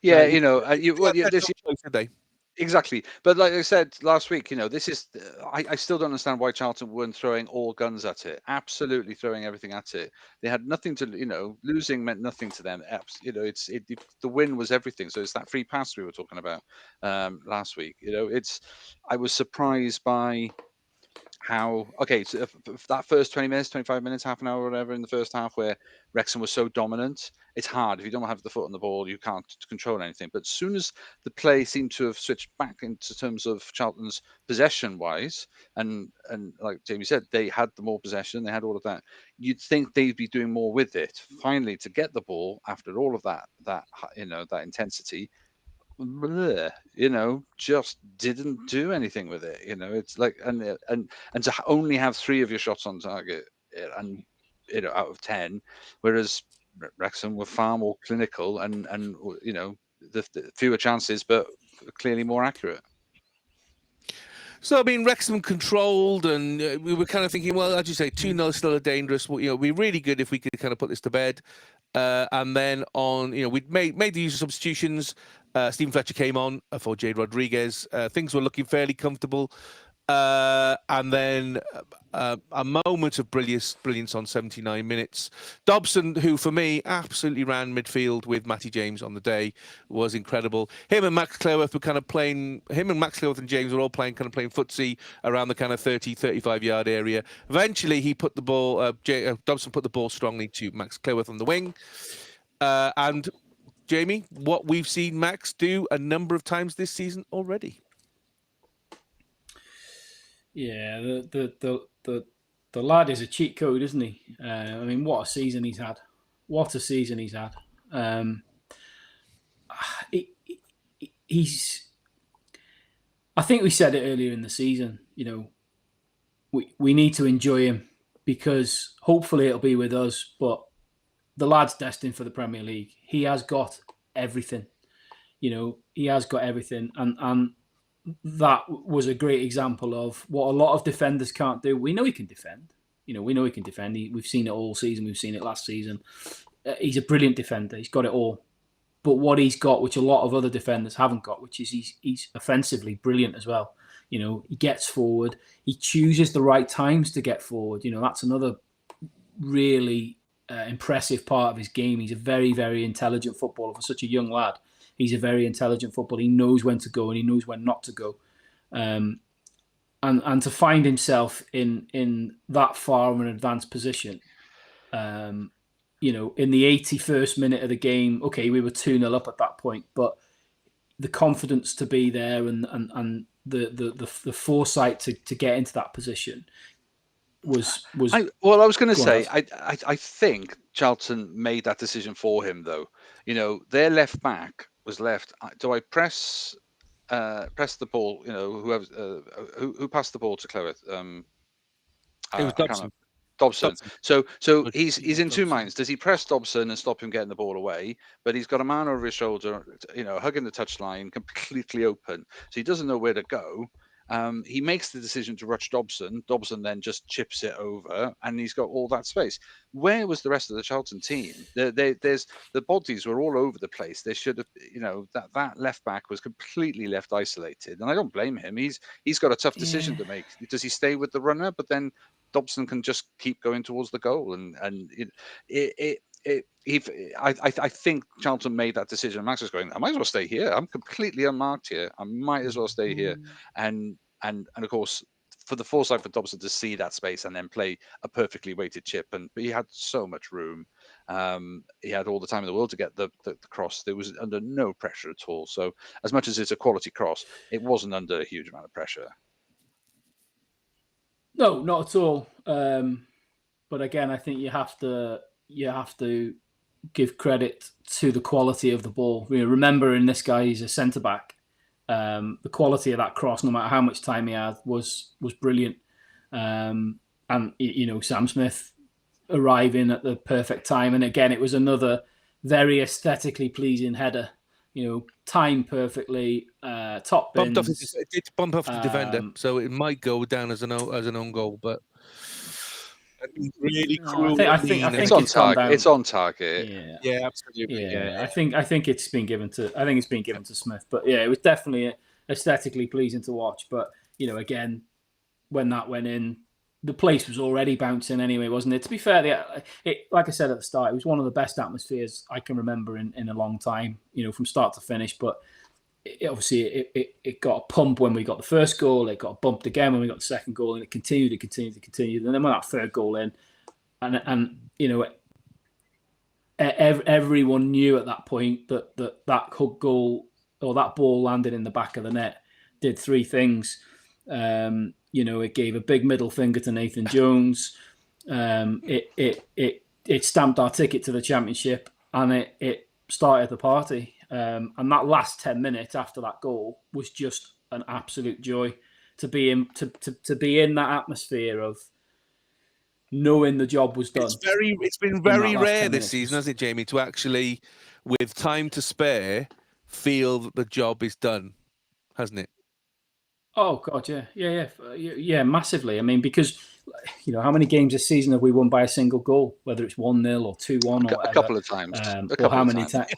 Yeah, did they? Exactly. But like I said last week, this is. I still don't understand why Charlton weren't throwing all guns at it. Absolutely throwing everything at it. They had nothing to. Losing meant nothing to them. The win was everything. So it's that free pass we were talking about last week. I was surprised by. So that first 20 minutes, 25 minutes, half an hour, whatever, in the first half where Wrexham was so dominant, it's hard. If you don't have the foot on the ball, you can't control anything. But as soon as the play seemed to have switched back into terms of Charlton's possession-wise, and like Jamie said, they had the more possession, they had all of that, you'd think they'd be doing more with it. Finally, to get the ball after all of that intensity, just didn't do anything with it. It's like and to only have 3 of your shots on target and out of 10, whereas Wrexham were far more clinical and the fewer chances but clearly more accurate. So, I mean, Wrexham controlled, and we were kind of thinking, well, as you say, 2-0 is still a dangerous. We'd be really good if we could kind of put this to bed. And then we'd made the use of substitutions. Stephen Fletcher came on for Jade Rodriguez. Things were looking fairly comfortable. And then a moment of brilliance on 79 minutes. Dobson, who for me absolutely ran midfield with Matty James on the day, was incredible. Him and Max Cleworth and James were all playing footsie around the kind of 30, 35 yard area. Eventually, he put the ball. Dobson put the ball strongly to Max Cleworth on the wing, and Jamie, what we've seen Max do a number of times this season already. Yeah, the lad is a cheat code, isn't he? I mean, what a season he's had! What a season he's had! I think we said it earlier in the season. We need to enjoy him because hopefully it'll be with us. But the lad's destined for the Premier League. He has got everything. He has got everything, and that was a great example of what a lot of defenders can't do. We know he can defend. We know he can defend. We've seen it all season. We've seen it last season. He's a brilliant defender. He's got it all. But what he's got, which a lot of other defenders haven't got, which is he's offensively brilliant as well. He gets forward. He chooses the right times to get forward. That's another really impressive part of his game. He's a very, very intelligent footballer for such a young lad. He's a very intelligent footballer. He knows when to go and he knows when not to go. And to find himself in that far of an advanced position, in the 81st minute of the game, okay, we were 2-0 up at that point, but the confidence to be there and the foresight to get into that position was. I was going to say, I think Charlton made that decision for him, though. Their left back was left. Do I press the ball? Who passed the ball to Clewith? It was Dobson. Dobson. So he's in two minds. Does he press Dobson and stop him getting the ball away? But he's got a man over his shoulder, hugging the touchline, completely open. So he doesn't know where to go. He makes the decision to rush Dobson. Dobson then just chips it over, and he's got all that space. Where was the rest of the Charlton team? The bodies were all over the place. They should have, that left back was completely left isolated, and I don't blame him. He's got a tough decision to make. Does he stay with the runner? But then Dobson can just keep going towards the goal, and I think Charlton made that decision. Max was going, I might as well stay here. I'm completely unmarked here. I might as well stay here. And of course, for the foresight for Dobson to see that space and then play a perfectly weighted chip, but he had so much room. He had all the time in the world to get the cross. There was under no pressure at all. So as much as it's a quality cross, it wasn't under a huge amount of pressure. No, not at all. But again, I think you have to give credit to the quality of the ball. Remember, in this guy, he's a centre back. The quality of that cross, no matter how much time he had, was brilliant. And Sam Smith arriving at the perfect time. And again, it was another very aesthetically pleasing header. Timed perfectly, top bins. It did bump off the defender, so it might go down as an own goal, but. Really cruel. I think it's on target. It's on target. Yeah, absolutely. Yeah. I think it's been given to Smith, but yeah, it was definitely aesthetically pleasing to watch. But again, when that went in, the place was already bouncing anyway, wasn't it? To be fair, like I said at the start, it was one of the best atmospheres I can remember in a long time. From start to finish, but. It got a pump when we got the first goal. It got bumped again when we got the second goal, and it continued. And then when that third goal in, and everyone knew at that point that hook goal or that ball landed in the back of the net did three things. It gave a big middle finger to Nathan Jones. It stamped our ticket to the Championship, and it started the party. And that last 10 minutes after that goal was just an absolute joy to be in that atmosphere of knowing the job was done. It's been very rare this season, hasn't it, Jamie, to actually, with time to spare, feel that the job is done, hasn't it? Oh God, yeah, massively. I mean, because how many games this season have we won by a single goal, whether it's 1-0 or 2-1 or whatever? A couple of times. Or how many times?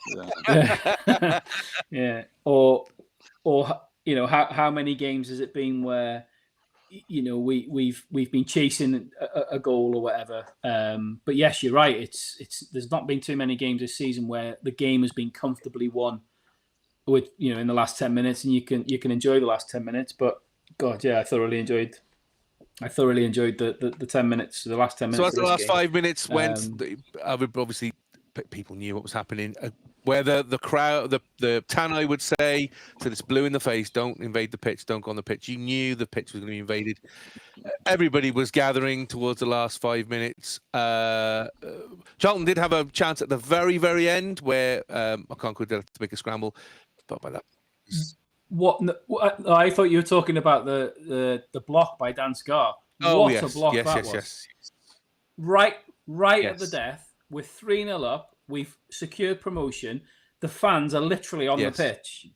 Yeah. Or how many games has it been where we've been chasing a goal or whatever? But yes, you're right. It's there's not been too many games this season where the game has been comfortably won with in the last 10 minutes, and you can enjoy the last 10 minutes. But God, yeah, I thoroughly enjoyed the 10 minutes, the last 10 minutes. So as the last 5 minutes went, obviously people knew what was happening. Where the crowd, the Tannoy would say, "So it's blue in the face. Don't invade the pitch. Don't go on the pitch." You knew the pitch was going to be invaded. Everybody was gathering towards the last 5 minutes. Charlton did have a chance at the very, very end where Okonkwo did have to make a scramble. But by that What? I thought you were talking about the block by Dan Scar. Oh, What yes. a block Yes, that yes, was! yes. Right at the Yes. death. We're 3-0 up. We've secured promotion. The fans are literally on Yes. the pitch.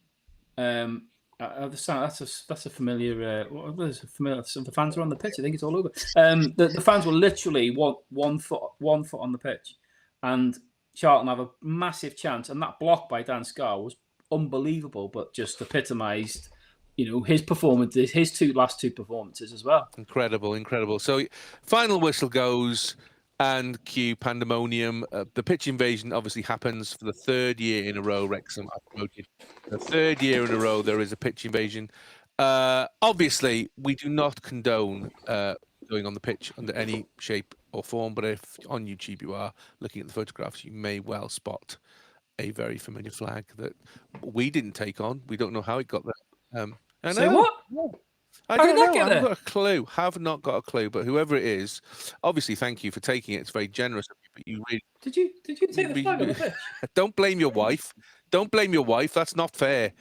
That's a familiar. The fans are on the pitch. I think it's all over. The fans were literally one foot on the pitch, and Charlton have a massive chance. And that block by Dan Scar was unbelievable, but just epitomised, his performances, his last two performances as well. Incredible. So, final whistle goes, and cue pandemonium. The pitch invasion obviously happens for the third year in a row. Wrexham are promoted. The third year in a row there is a pitch invasion. Obviously, we do not condone going on the pitch under any shape or form. But if on YouTube you are looking at the photographs, you may well spot a very familiar flag that we didn't take on. We don't know how it got there. Say what? I don't know. I haven't got a clue. Have not got a clue. But whoever it is, obviously, thank you for taking it. It's very generous of you. But you really Did you take the flag on the pitch? don't blame your wife. Don't blame your wife. That's not fair.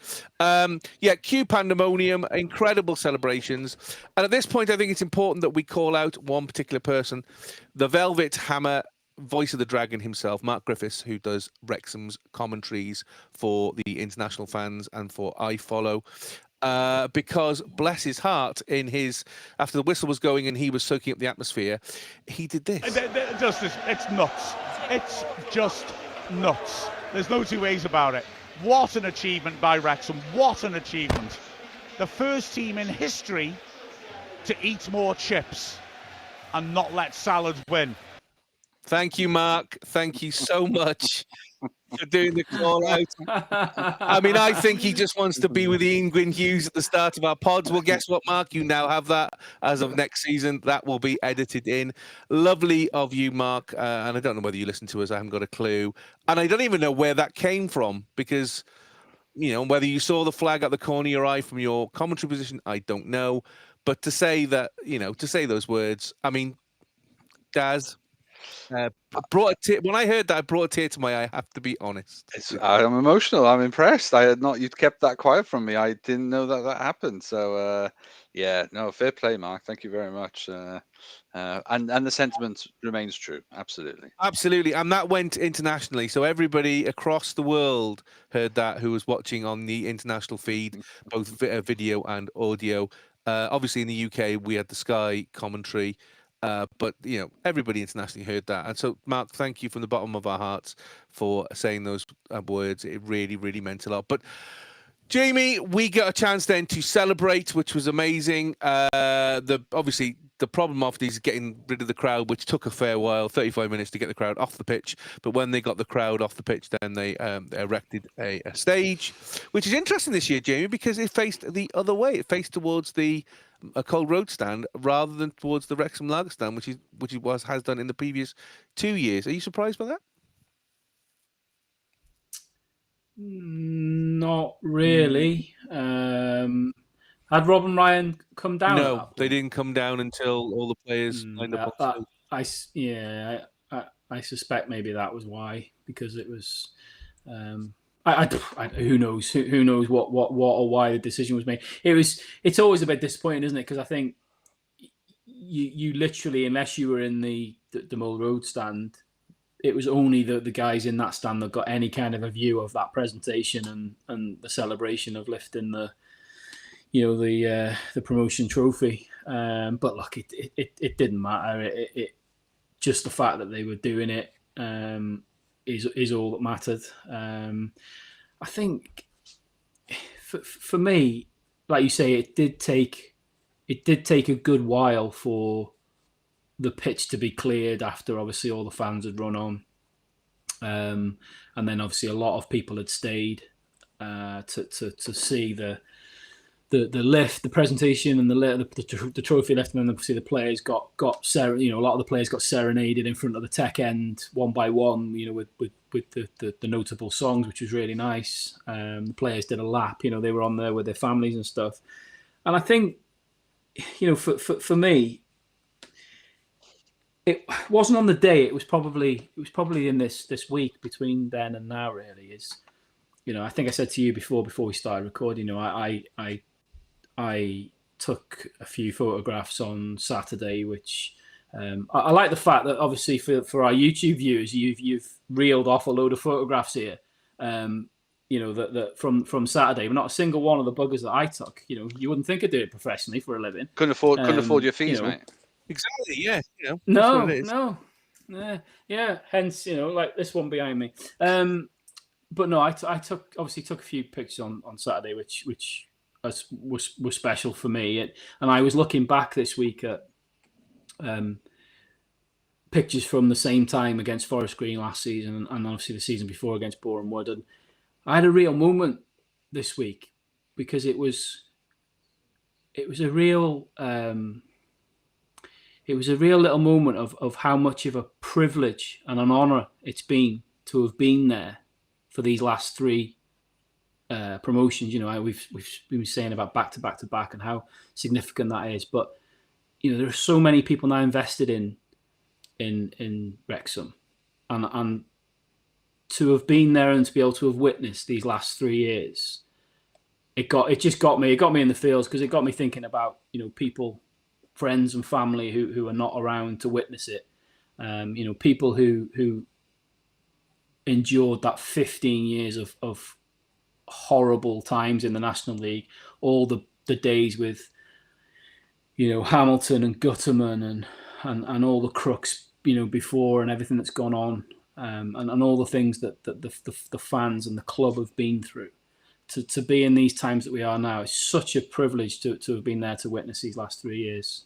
Cue pandemonium, incredible celebrations. And at this point, I think it's important that we call out one particular person, the Velvet Hammer, voice of the dragon himself, Mark Griffiths, who does Wrexham's commentaries for the international fans and for iFollow. Because bless his heart, after the whistle was going and he was soaking up the atmosphere, he did this. It's nuts. It's just nuts. There's no two ways about it. What an achievement by Wrexham. What an achievement. The first team in history to eat more chips and not let salad win. Thank you, Mark. Thank you so much for doing the call out. I mean, I think he just wants to be with Ian Gwyn Hughes at the start of our pods. Well, guess what, Mark? You now have that as of next season. That will be edited in. Lovely of you, Mark. And I don't know whether you listen to us. I haven't got a clue. And I don't even know where that came from because, whether you saw the flag at the corner of your eye from your commentary position, I don't know. But to say that, to say those words, I mean, Daz, when I heard that, I brought a tear to my eye. I have to be honest. I'm emotional. I'm impressed. You'd kept that quiet from me. I didn't know that happened. So, fair play, Mark. Thank you very much. And the sentiment remains true. Absolutely. And that went internationally. So everybody across the world heard that who was watching on the international feed, both video and audio. Obviously, in the UK, we had the Sky commentary. But everybody internationally heard that, and so Mark, thank you from the bottom of our hearts for saying those words. It really, really meant a lot. But Jamie, we got a chance then to celebrate, which was amazing. Obviously the problem of these is getting rid of the crowd, which took a fair while, 35 minutes to get the crowd off the pitch. But when they got the crowd off the pitch, then they erected a stage, which is interesting this year, Jamie, because it faced the other way. It faced towards a Cold Road stand rather than towards the Wrexham Lager stand, which it has done in the previous 2 years. Are you surprised by that? Not really. Had Rob and Ryan come down? No, they didn't come down until all the players lined up. I suspect maybe that was why, because it was. Who knows? Who knows what or why the decision was made? It's always a bit disappointing, isn't it? Because I think you literally, unless you were in the Mill Road stand, it was only the guys in that stand that got any kind of a view of that presentation and the celebration of lifting the promotion trophy. But look, it didn't matter. It just the fact that they were doing it is all that mattered. I think for me, like you say, it did take a good while for the pitch to be cleared after obviously all the fans had run on, and then obviously a lot of people had stayed to see the lift, the presentation, and the trophy lift, and then obviously the players got a lot of the players got serenaded in front of the tech end one by one, with the notable songs, which was really nice. The players did a lap, they were on there with their families and stuff, and I think, for me, it wasn't on the day. It was probably in this week between then and now. Really, is I think I said to you before we started recording, I took a few photographs on Saturday, which I like the fact that obviously for our YouTube viewers, you've reeled off a load of photographs here. That from Saturday, but not a single one of the buggers that I took. You wouldn't think I'd do it professionally for a living. Couldn't afford your fees, mate. Exactly. Yeah. That's No, what it is. no. Yeah. Hence, like this one behind me. But no, I took a few pictures on Saturday, which was special for me. And I was looking back this week at pictures from the same time against Forest Green last season, and obviously the season before against Boreham Wood. And I had a real moment this week because it was a real little moment of how much of a privilege and an honour it's been to have been there for these last three promotions. We've been saying about back to back to back and how significant that is. But there are so many people now invested in Wrexham, and to have been there and to be able to have witnessed these last 3 years, it got me in the feels, because it got me thinking about people, friends and family who are not around to witness it. People who endured that 15 years of horrible times in the National League, all the days with Hamilton and Gutterman and all the crooks before, and everything that's gone on, and all the things that the fans and the club have been through. To be in these times that we are now, it's such a privilege to have been there to witness these last 3 years.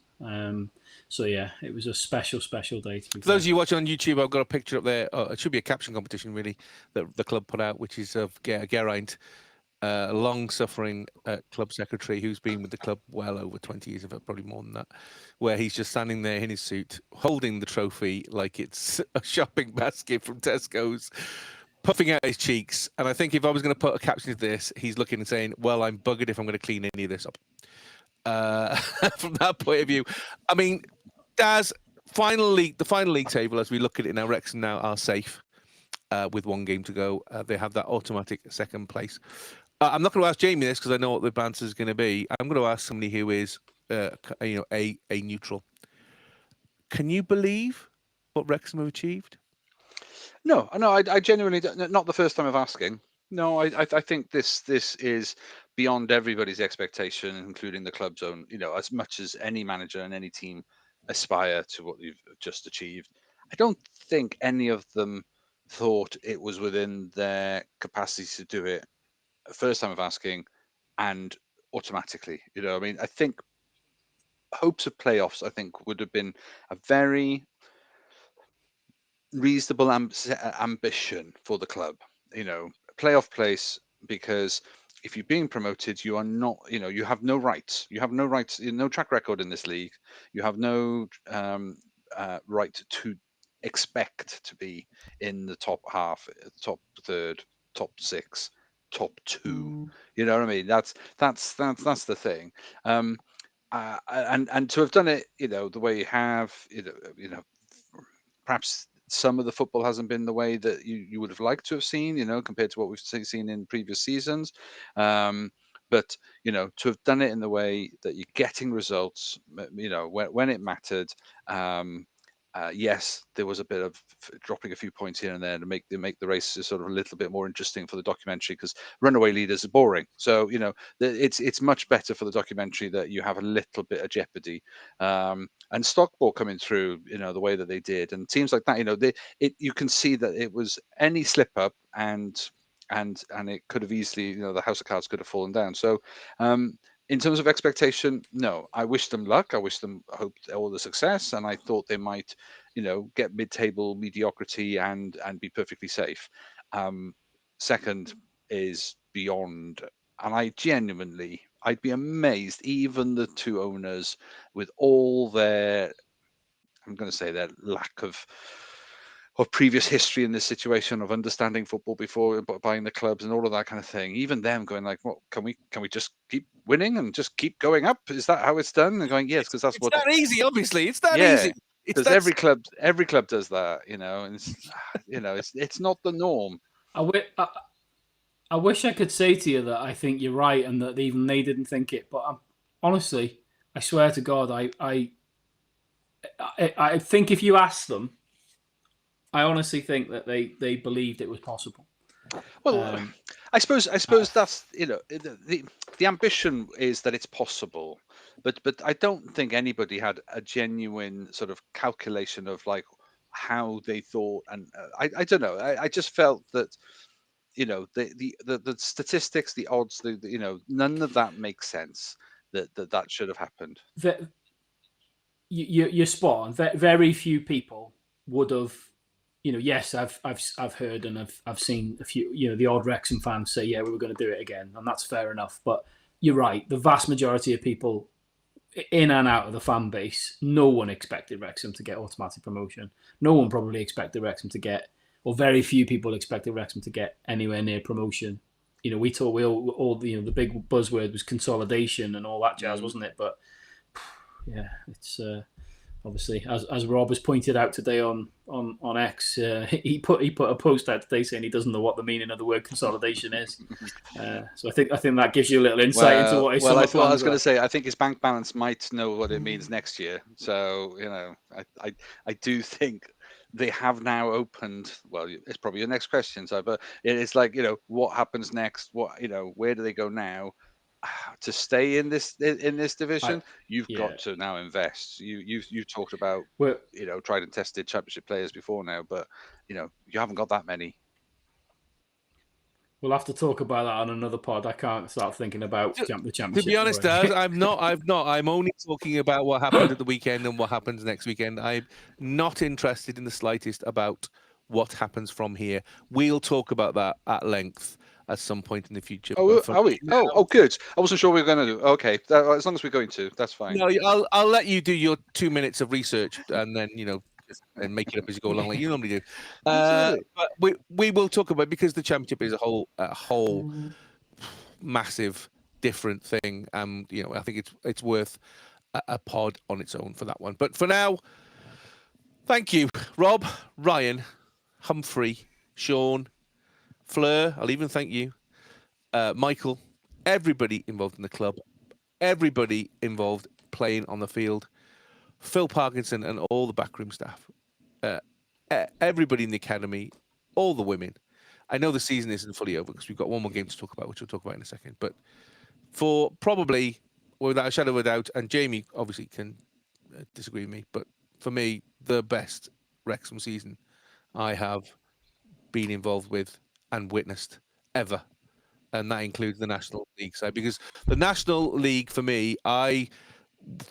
So yeah, it was a special day. For those of you watching on YouTube, I've got a picture up there. It should be a caption competition, really, that the club put out, which is of Geraint, a long-suffering club secretary who's been with the club well over 20 years, probably more than that, where he's just standing there in his suit, holding the trophy like it's a shopping basket from Tesco's, puffing out his cheeks. And I think if I was going to put a caption to this, he's looking and saying, well, I'm buggered if I'm going to clean any of this up. From that point of view, I mean, Daz, the final league table, as we look at it now, Wrexham now are safe with one game to go. They have that automatic second place. I'm not going to ask Jamie this because I know what the answer is going to be. I'm going to ask somebody who is, a neutral. Can you believe what Wrexham have achieved? No, I genuinely don't, not the first time of asking. No, I think this is beyond everybody's expectation, including the club's own. As much as any manager and any team aspire to what you've just achieved, I don't think any of them thought it was within their capacity to do it first time of asking and automatically. I think hopes of playoffs, I think, would have been a very reasonable ambition for the club. Playoff place, because if you're being promoted, you are not, you have no rights. You have no rights, no track record in this league. You have no right to expect to be in the top half, top third, top six, top two. You know what I mean? That's the thing. And to have done it, the way you have, perhaps some of the football hasn't been the way that you would have liked to have seen, compared to what we've seen in previous seasons. But to have done it in the way that you're getting results, when it mattered. Yes, there was a bit of dropping a few points here and there to make the race sort of a little bit more interesting for the documentary, because runaway leaders are boring. So it's much better for the documentary that you have a little bit of jeopardy, and Stockport coming through, the way that they did, and teams like that, you can see that it was any slip up and it could have easily, the house of cards could have fallen down. So in terms of expectation, no, I wish them luck. I wish them all the success, and I thought they might, get mid-table mediocrity and be perfectly safe. Second is beyond, and I'd be amazed, even the two owners, with all their, I'm going to say, their lack of previous history in this situation, of understanding football before buying the clubs and all of that kind of thing. Even them going like, "Well, can we just keep winning and just keep going up? Is that how it's done?" And going, "Yes, because that's it's that easy. Obviously, it's that easy. Because every club does that, and it's it's not the norm. I wish I could say to you that I think you're right and that even they didn't think it. But honestly, I swear to God, I think if you ask them, I honestly think that they believed it was possible. Well, I suppose that's the ambition is that it's possible, but I don't think anybody had a genuine sort of calculation of like how they thought, and I don't know. I just felt that the statistics, the odds, none of that makes sense. That should have happened. You're spot on. Very few people would have. Yes, I've heard and I've seen a few. The odd Wrexham fans say, "Yeah, we were going to do it again," and that's fair enough. But you're right. The vast majority of people in and out of the fan base, no one expected Wrexham to get automatic promotion. No one probably expected Wrexham to get, or very few people expected Wrexham to get anywhere near promotion. We thought the big buzzword was consolidation and all that jazz, wasn't it? But yeah, it's. Obviously, as Rob has pointed out today on X, he put a post out today saying he doesn't know what the meaning of the word consolidation is. So I think that gives you a little insight into what. Well, I was going to say I think his bank balance might know what it means next year. So I do think they have now opened. Well, it's probably your next question, so but it's like what happens next? Where do they go now? To stay in this division, you've got to now invest. You've talked about tried and tested championship players before now, but you haven't got that many. We'll have to talk about that on another pod. I can't start thinking about the championship. To be honest, Daz, I'm not. I'm only talking about what happened at the weekend and what happens next weekend. I'm not interested in the slightest about what happens from here. We'll talk about that at length at some point in the future. Oh, are we? Oh, good. I wasn't sure we were going to do. Okay, as long as we're going to, that's fine. No, I'll let you do your 2 minutes of research and then and make it up as you go along, like you normally do. But we will talk about it because the championship is a whole massive different thing. I think it's worth a pod on its own for that one. But for now, thank you, Rob, Ryan, Humphrey, Sean, Fleur, I'll even thank you, Michael, everybody involved in the club, everybody involved playing on the field, Phil Parkinson and all the backroom staff, everybody in the academy, all the women. I know the season isn't fully over because we've got one more game to talk about, which we'll talk about in a second. But for probably, without a shadow of a doubt, and Jamie obviously can disagree with me, but for me, the best Wrexham season I have been involved with and witnessed ever, and that includes the National League side, because the National League for me, I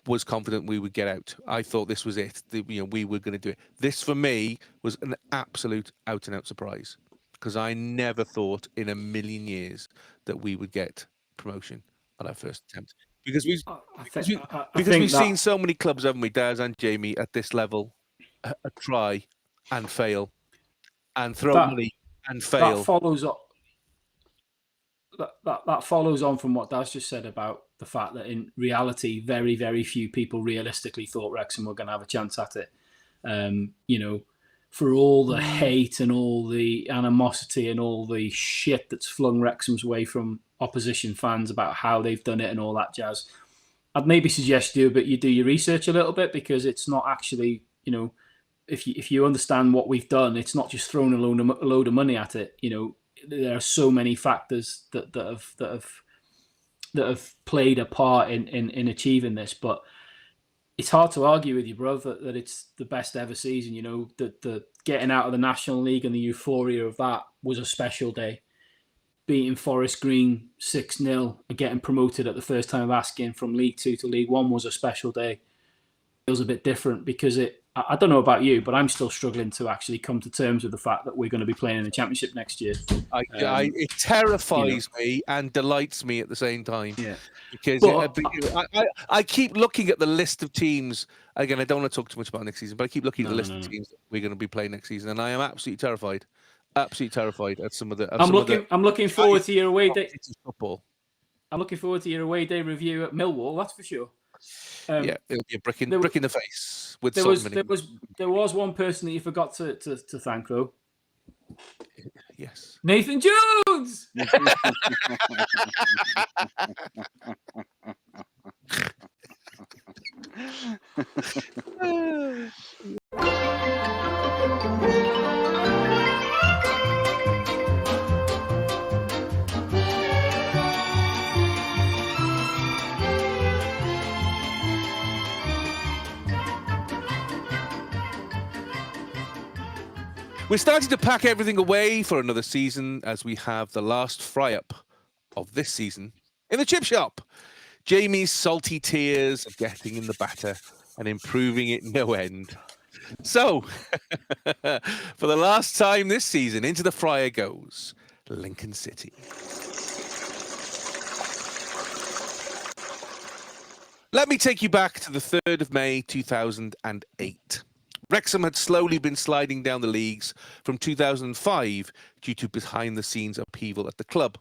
was confident we would get out. I thought this was it. We were going to do it. This for me was an absolute out and out surprise because I never thought in a million years that we would get promotion on our first attempt. Because we've seen so many clubs, haven't we, Daz and Jamie, at this level try and fail and throw money and fail. That follows on from what Daz just said about the fact that in reality, very, very few people realistically thought Wrexham were going to have a chance at it. For all the hate and all the animosity and all the shit that's flung Wrexham's way from opposition fans about how they've done it and all that jazz, I'd maybe suggest you do your research a little bit, because it's not actually, if you understand what we've done, it's not just thrown a load of money at it. There are so many factors that have played a part in achieving this, but it's hard to argue with you, bro, that it's the best ever season. The getting out of the National League and the euphoria of that was a special day. Beating Forest Green 6-0 and getting promoted at the first time of asking from League 2 to League 1 was a special day. It feels a bit different because I don't know about you, but I'm still struggling to actually come to terms with the fact that we're going to be playing in the Championship next year. It terrifies me and delights me at the same time. Yeah. Because I keep looking at the list of teams. Again, I don't want to talk too much about next season, but I keep looking at the list of teams that we're going to be playing next season, and I am absolutely terrified. Absolutely terrified at some of the. I'm looking forward to your away day. Football. I'm looking forward to your away day review at Millwall. That's for sure. It'll be a brick in the face with there was one person that you forgot to thank, though. Yes, Nathan Jones. Jones. We're starting to pack everything away for another season as we have the last fry-up of this season in the chip shop. Jamie's salty tears of getting in the batter and improving it no end. So, for the last time this season, into the fryer goes Lincoln City. Let me take you back to the 3rd of May 2008. Wrexham had slowly been sliding down the leagues from 2005 due to behind-the-scenes upheaval at the club.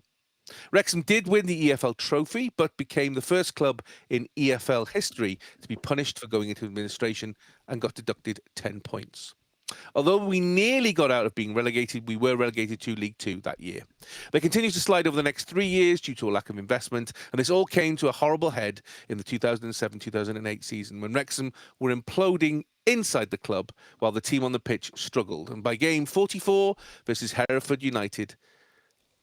Wrexham did win the EFL trophy, but became the first club in EFL history to be punished for going into administration and got deducted 10 points. Although we nearly got out of being relegated, we were relegated to League Two that year. They continued to slide over the next 3 years due to a lack of investment, and this all came to a horrible head in the 2007-2008 season when Wrexham were imploding inside the club while the team on the pitch struggled. And by game 44 versus Hereford United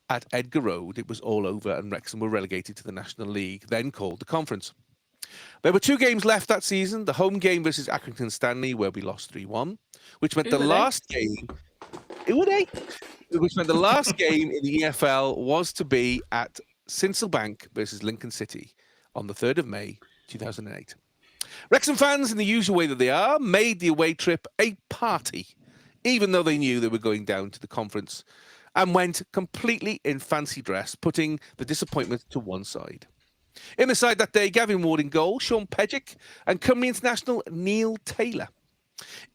at Edgar Road, it was all over and Wrexham were relegated to the National League, then called the Conference. There were 2 games left that season. The home game versus Accrington Stanley, where we lost 3-1, which meant the last game... Which meant the last game in the EFL was to be at Sincilbank versus Lincoln City on the 3rd of May 2008. Wrexham fans, in the usual way that they are, made the away trip a party, even though they knew they were going down to the Conference, and went completely in fancy dress, putting the disappointment to one side. In the side that day, Gavin Ward in goal, Sean Pedgick, and Cymru international Neil Taylor.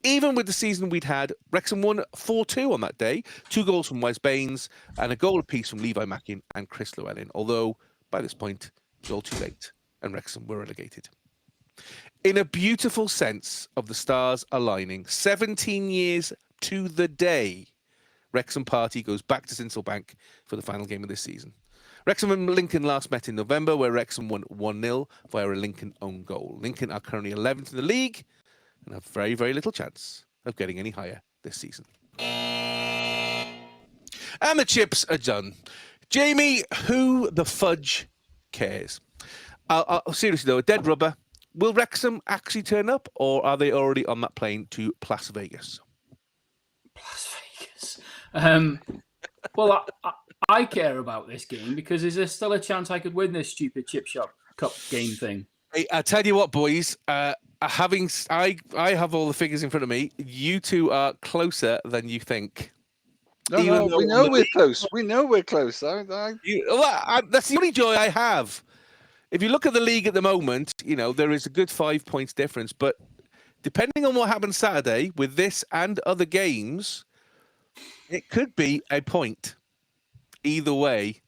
Even with the season we'd had, Wrexham won 4-2 on that day, 2 goals from Wes Baines, and a goal apiece from Levi Mackin and Chris Llewellyn, although by this point, it was all too late, and Wrexham were relegated. In a beautiful sense of the stars aligning, 17 years to the day, Wrexham Party goes back to Sincilbank for the final game of this season. Wrexham and Lincoln last met in November, where Wrexham won 1-0 via a Lincoln own goal. Lincoln are currently 11th in the league and have very, very little chance of getting any higher this season. And the chips are done. Jamie, who the fudge cares? Seriously though, a dead rubber. Will Wrexham actually turn up, or are they already on that plane to Las Vegas? Las Vegas. Well, I care about this game because is there still a chance I could win this stupid Chip Shop Cup game thing? Hey, I tell you what, boys. I have all the figures in front of me. You two are closer than you think. No, we know we're close. We know we're close. That's the only joy I have. If you look at the league at the moment, you know, there is a good 5 points difference. But depending on what happens Saturday with this and other games, it could be a point. Either way,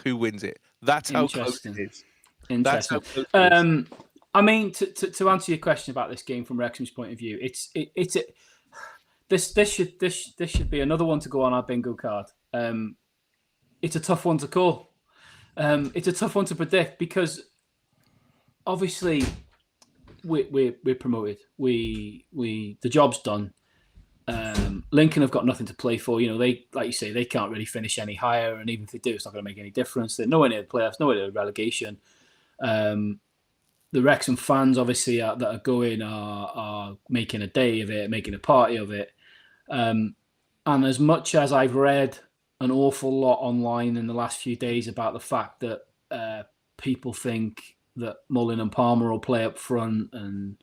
who wins it. That's how close it is. Interesting. I mean, to answer your question about this game from Wrexham's point of view, this should be another one to go on our bingo card. It's a tough one to call. It's a tough one to predict because obviously we're promoted. The job's done. Lincoln have got nothing to play for. You know, they, like you say, they can't really finish any higher, and even if they do, it's not going to make any difference. They're nowhere near the playoffs, nowhere near the relegation. The Wrexham fans, obviously, that are going are making a day of it, making a party of it. And as much as I've read an awful lot online in the last few days about the fact that people think that Mullin and Palmer will play up front and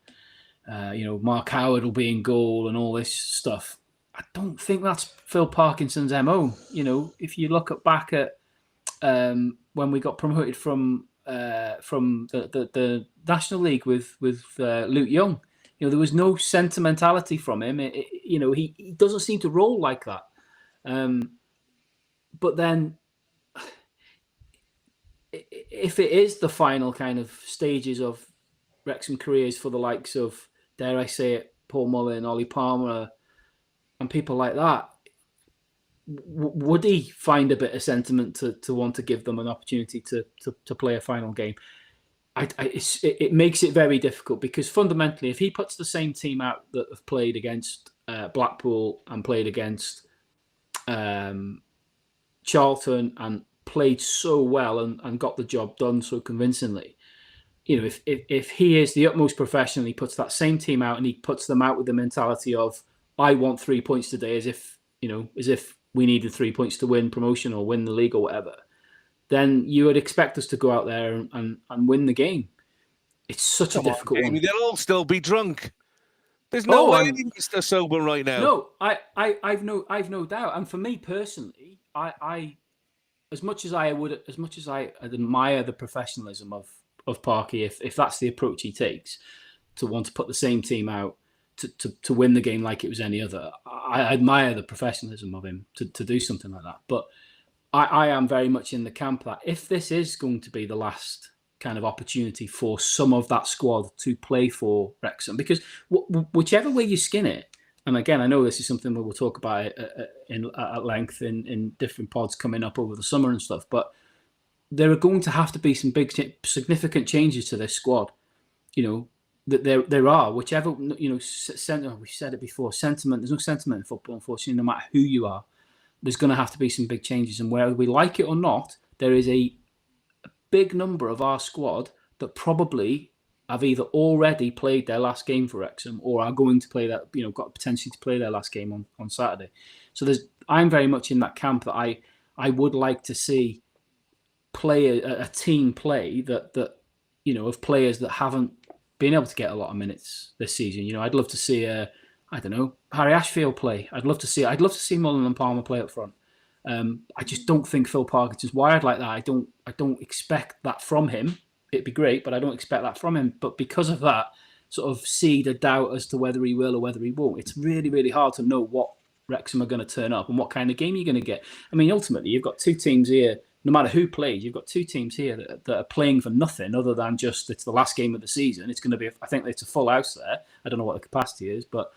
Mark Howard will be in goal and all this stuff, I don't think that's Phil Parkinson's MO. You know, if you look back at when we got promoted from the National League with Luke Young, you know, there was no sentimentality from him. He doesn't seem to roll like that. But then, if it is the final kind of stages of Wrexham careers for the likes of, dare I say it, Paul Mullin, Ollie Palmer, and people like that, would he find a bit of sentiment to want to give them an opportunity to play a final game? It makes it very difficult, because fundamentally, if he puts the same team out that have played against Blackpool and played against Charlton and played so well and got the job done so convincingly, if he is the utmost professional, he puts that same team out and he puts them out with the mentality of, I want 3 points today, as if we needed 3 points to win promotion or win the league or whatever, then you would expect us to go out there and win the game. It's such a difficult one. They'll all still be drunk. There's no way they're sober right now. No, I've no doubt. And for me personally, I as much as I admire the professionalism of Parky, if that's the approach he takes, to want to put the same team out to win the game like it was any other, I admire the professionalism of him to do something like that. But I am very much in the camp that if this is going to be the last kind of opportunity for some of that squad to play for Wrexham, because whichever way you skin it, and again, I know this is something we will talk about at length in different pods coming up over the summer and stuff, but there are going to have to be some big, significant changes to this squad. That there are, whichever, we've said it before, sentiment, there's no sentiment in football, unfortunately, no matter who you are. There's going to have to be some big changes, and whether we like it or not, there is a big number of our squad that probably have either already played their last game for Wrexham or are going to play that, got potentially to play their last game on Saturday. So I'm very much in that camp that I would like to see a team play that of players that haven't been able to get a lot of minutes this season. I'd love to see Harry Ashfield play. I'd love to see Mullen and Palmer play up front. I just don't think Phil Parkinson wired like that. I don't expect that from him. It'd be great, but I don't expect that from him. But because of that sort of seed of doubt as to whether he will or whether he won't, it's really, really hard to know what Wrexham are going to turn up and what kind of game you're going to get. I mean, ultimately, you've got two teams here. No matter who plays, you've got two teams here that are playing for nothing other than just it's the last game of the season. It's going to be, I think it's a full house there. I don't know what the capacity is, but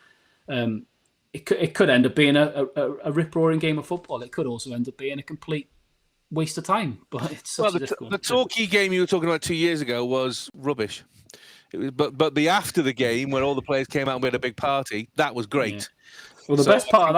it could end up being a rip-roaring game of football. It could also end up being a complete waste of time. But it's such a difficult. The Torquay game you were talking about 2 years ago was rubbish. It was, but the after the game when all the players came out and we had a big party, that was great. Yeah. Well, the best part of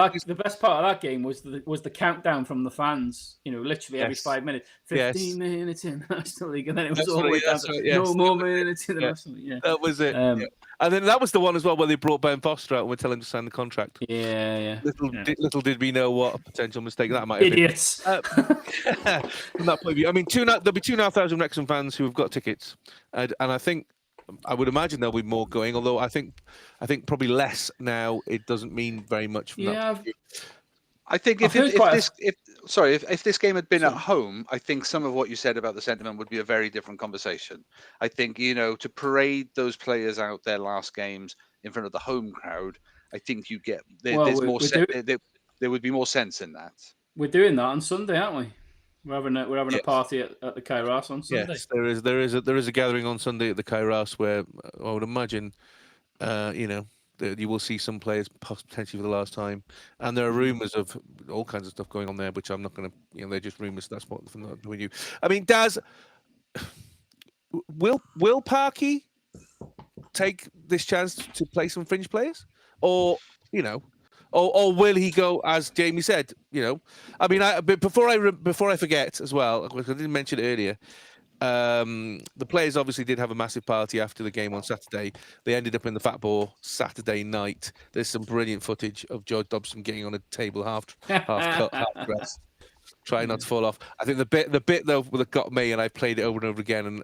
that game was the countdown from the fans. Literally every 5 minutes, 15 minutes in the National League, and then it was all the way down to no more minutes in the National League. Yeah, that was it. And then that was the one as well where they brought Ben Foster out and were telling him to sign the contract. Yeah. Little did we know what a potential mistake that might have Idiots. been. From that point of view, I mean, there'll be 2,500 Wrexham fans who have got tickets, and I would imagine there'll be more going. Although I think probably less now. It doesn't mean very much. From that. I think if this game had been at home, I think some of what you said about the sentiment would be a very different conversation. I think to parade those players out their last games in front of the home crowd, I think you get there would be more sense in that. We're doing that on Sunday, aren't we? We're having a party at the Kairos on Sunday. Yes, there is a gathering on Sunday at the Kairos where I would imagine, you will see some players potentially for the last time, and there are rumours of all kinds of stuff going on there, which I'm not going to. They're just rumours. That's what from the point of view. I mean, Daz, will Parky take this chance to play some fringe players, or will he go, as Jamie said? I mean, before I forget as well, because I didn't mention it earlier. The players obviously did have a massive party after the game on Saturday. They ended up in the Fat Ball Saturday night. There's some brilliant footage of George Dobson getting on a table half cut, half dressed, trying not to fall off. I think the bit though that got me, and I played it over and over again, and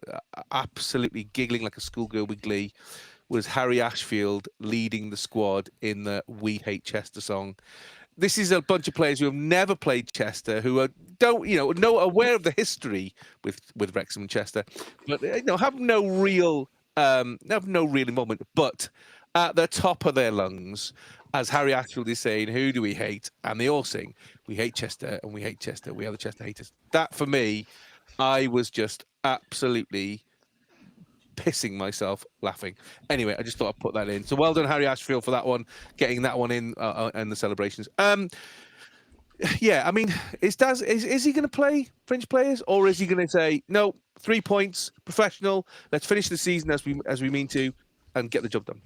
absolutely giggling like a schoolgirl with glee, was Harry Ashfield leading the squad in the "We Hate Chester" song. This is a bunch of players who have never played Chester, who are aware of the history with Wrexham and Chester, but have no real involvement. But at the top of their lungs, as Harry Ashfield is saying, "Who do we hate?" and they all sing, "We hate Chester, and we hate Chester. We are the Chester haters." That for me, I was just absolutely pissing myself laughing. Anyway, I just thought I'd put that in. So well done, Harry Ashfield, for that one, getting that one in the celebrations. Yeah, I mean, is he going to play French players, or is he going to say no? 3 points, professional. Let's finish the season as we mean to, and get the job done.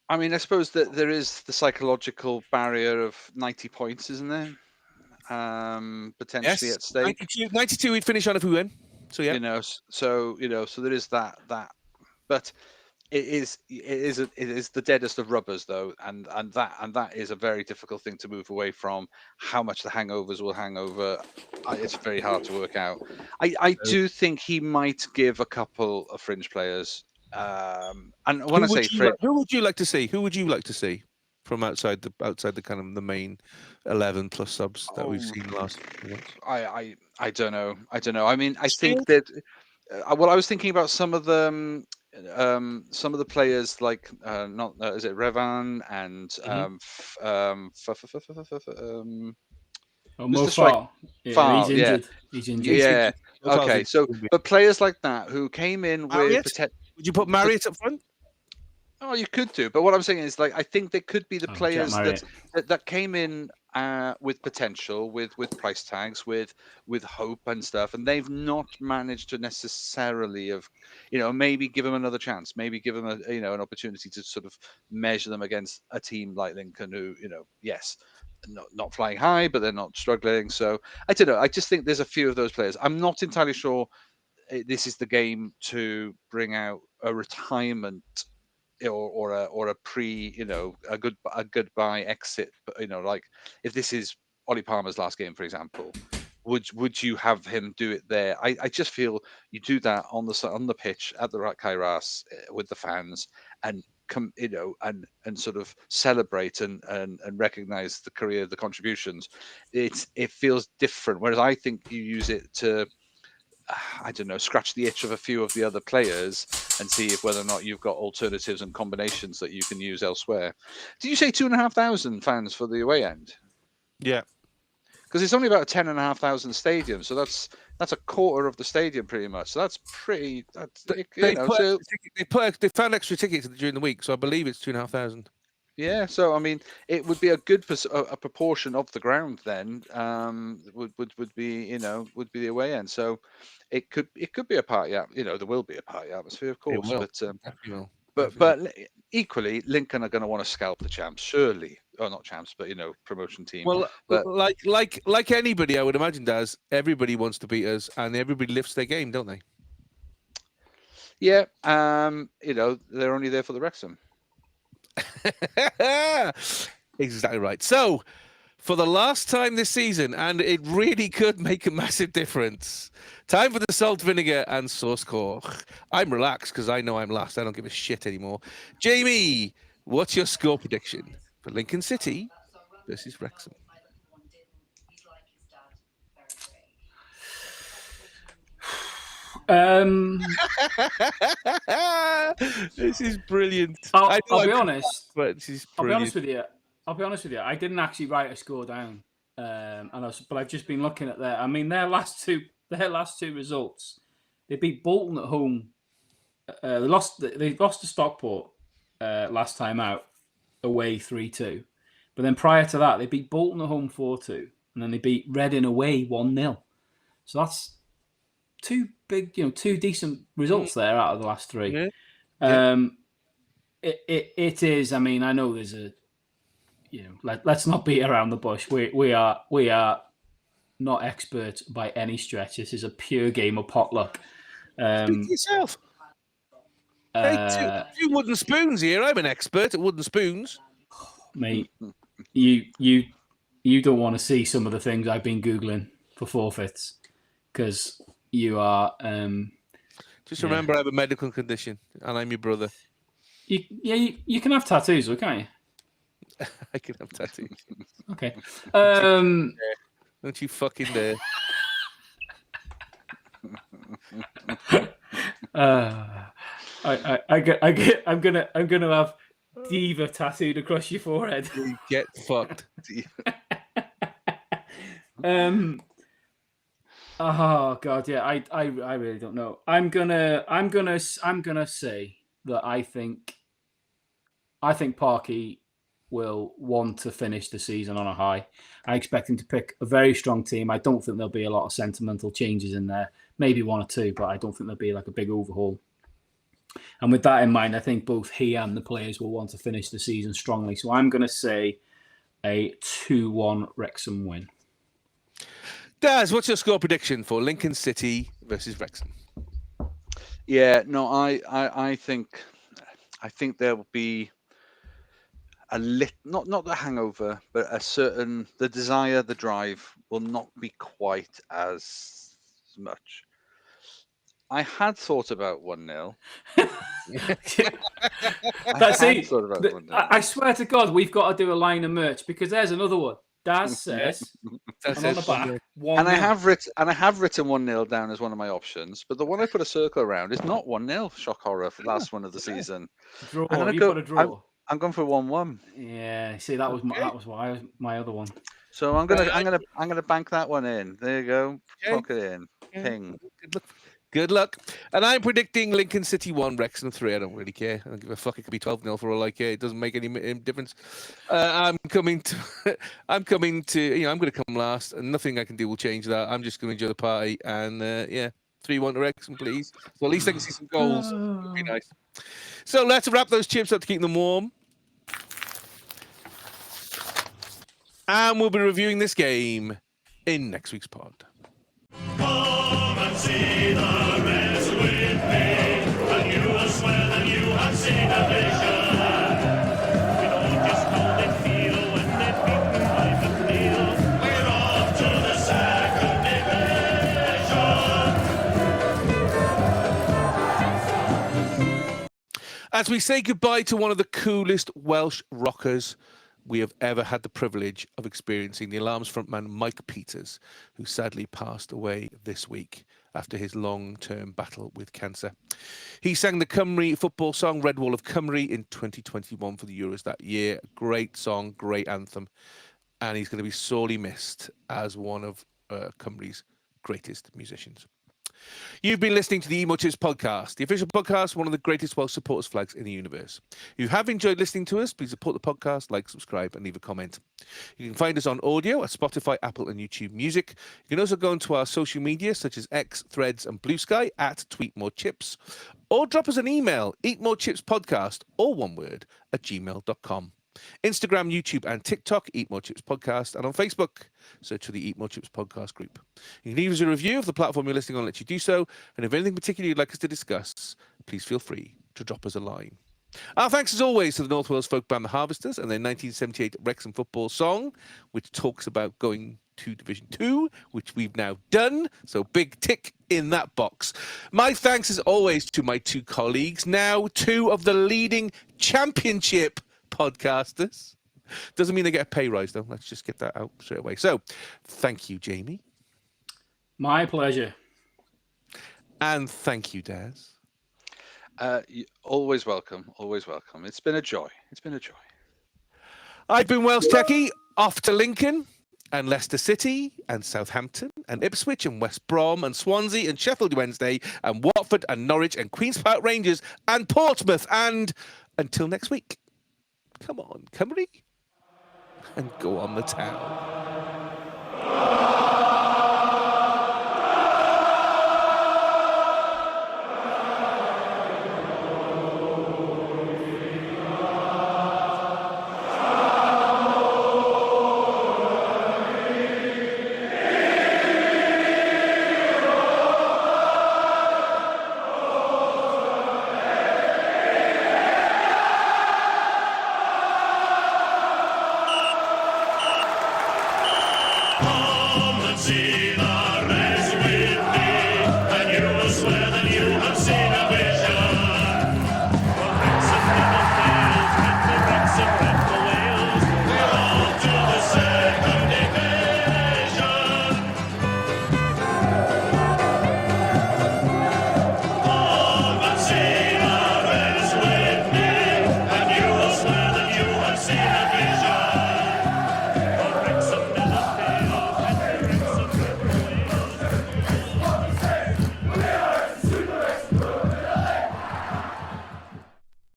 I mean, I suppose that there is the psychological barrier of 90 points, isn't there? Potentially Yes, at stake. 92 we'd finish on if we win. So yeah, So there is that, but it is the deadest of rubbers though, and that is a very difficult thing to move away from. How much the hangovers will hang over, it's very hard to work out. I do think he might give a couple of fringe players, and when I say fringe, who would you like to see? Who would you like to see from outside the kind of the main 11 plus subs that we've seen last few months? I don't know. I mean, I think that well, I was thinking about some of the players like is it Revan and Mo Mr. Strike Farr. Yeah, Farr, he's yeah. injured. He's injured. Yeah. Mo Farr's Okay. injured. So, but players like that who came in with Marriott? Would you put Marriott up front? Oh, you could do, but what I'm saying is, like, I think they could be the Jack players Marriott. that came in with potential, with price tags, with hope and stuff, and they've not managed to necessarily have, maybe give them another chance, maybe give them an opportunity to sort of measure them against a team like Lincoln, who yes, not flying high, but they're not struggling. So I don't know. I just think there's a few of those players. I'm not entirely sure this is the game to bring out a retirement or a pre, a goodbye exit. Like if this is Ollie Palmer's last game, for example, would you have him do it there? I just feel you do that on the pitch at the Kairos with the fans and come, and sort of celebrate and recognize the career, the contributions. It feels different. Whereas I think you use it to, I don't know, scratch the itch of a few of the other players and see if whether or not you've got alternatives and combinations that you can use elsewhere. Did you say 2,500 fans for the away end? Yeah. Because it's only about a 10,500 stadium, so that's a quarter of the stadium pretty much. So that's pretty. They found extra tickets during the week, so I believe it's 2,500. Yeah, so I mean, it would be a good a proportion of the ground then. Would be would be the away end. So it could be a party. There will be a party atmosphere, of course. It will. But Definitely will. but equally, Lincoln are going to want to scalp the champs, surely. Or not champs, but promotion team. Well, but, like anybody, I would imagine does. Everybody wants to beat us, and everybody lifts their game, don't they? yeah, they're only there for the Wrexham. Exactly right. So, for the last time this season, and it really could make a massive difference. Time for the salt, vinegar, and sauce core. I'm relaxed because I know I'm last. I don't give a shit anymore. Jamie, what's your score prediction for Lincoln City versus Wrexham? This is brilliant. I'll be honest. But this is brilliant. I'll be honest with you. I didn't actually write a score down, but I've just been looking at their last two results. They beat Bolton at home. They lost to Stockport last time out, away 3-2. But then prior to that, they beat Bolton at home 4-2, and then they beat Reading away 1-0. So that's two decent results there out of the last three. Yeah. It is. I mean, I know there's a, let's not beat around the bush. We are not experts by any stretch. This is a pure game of potluck. Speak for yourself. Hey, two wooden spoons here. I'm an expert at wooden spoons. Mate, you don't want to see some of the things I've been Googling for forfeits, because you are. Just remember, I have a medical condition, and I'm your brother. You can have tattoos, though, can't you? I can have tattoos. Okay. Don't you fucking dare. I'm gonna have Diva tattooed across your forehead. You get fucked. Oh god, yeah. I really don't know. I'm gonna say that I think Parky will want to finish the season on a high. I expect him to pick a very strong team. I don't think there'll be a lot of sentimental changes in there. Maybe one or two, but I don't think there'll be like a big overhaul. And with that in mind, I think both he and the players will want to finish the season strongly. So I'm going to say a 2-1 Wrexham win. Daz, what's your score prediction for Lincoln City versus Wrexham? Yeah, no, I think there will be a not the hangover, but the desire, the drive will not be quite as much. I had thought about 1-0. I swear to God, we've got to do a line of merch because there's another one. Daz says, and on the back, 1-0. And I have written 1-0 down as one of my options, but the one I put a circle around is not 1-0. Shock horror for the last one of the season. Draw. Put a draw. I'm going for 1-1. Yeah, see, that was my other one. So I'm gonna bank that one in. There you go. Plug it in. Ping. Good luck. And I'm predicting Lincoln City 1, Wrexham 3. I don't really care. I don't give a fuck. It could be 12-0 for all I care. It doesn't make any difference. I'm coming to. I'm going to come last, and nothing I can do will change that. I'm just going to enjoy the party, and 3-1 to Wrexham, please. So at least I can see some goals. It'd be nice. So let's wrap those chips up to keep them warm. And we'll be reviewing this game in next week's pod. Come and see the Reds with me, and you will swear that you have seen a vision. We know just how they feel when they beat by the field. We're off to the second division. As we say goodbye to one of the coolest Welsh rockers we have ever had the privilege of experiencing, the Alarms frontman Mike Peters, who sadly passed away this week after his long-term battle with cancer. He sang the Cymru football song Red Wall of Cymru in 2021 for the Euros that year. Great song, great anthem, and he's going to be sorely missed as one of Cymru's greatest musicians. You've been listening to the Emo Chips podcast, the official podcast, one of the greatest Welsh supporters flags in the universe. If you have enjoyed listening to us, please support the podcast, like, subscribe, and leave a comment. You can find us on audio at Spotify, Apple, and YouTube Music. You can also go into our social media, such as X, Threads, and Blue Sky, at TweetMoreChips, or drop us an email, eatmorechipspodcast, all one word, @gmail.com. Instagram, YouTube, and TikTok, Eat More Chips Podcast, and on Facebook, search for the Eat More Chips Podcast group. You can leave us a review of the platform you're listening on, let you do so, and if anything particular you'd like us to discuss, please feel free to drop us a line. Our thanks, as always, to the North Wales folk band The Harvesters and their 1978 Wrexham football song, which talks about going to Division 2, which we've now done, so big tick in that box. My thanks, as always, to my two colleagues, now two of the leading championship podcasters. Doesn't mean they get a pay rise, though. Let's just get that out straight away. So, thank you, Jamie. My pleasure. And thank you, Daz. Always welcome. Always welcome. It's been a joy. It's been a joy. I've been Welsh Techie, off to Lincoln and Leicester City and Southampton and Ipswich and West Brom and Swansea and Sheffield Wednesday and Watford and Norwich and Queen's Park Rangers and Portsmouth. And until next week, come on, Cymru, and go on the town.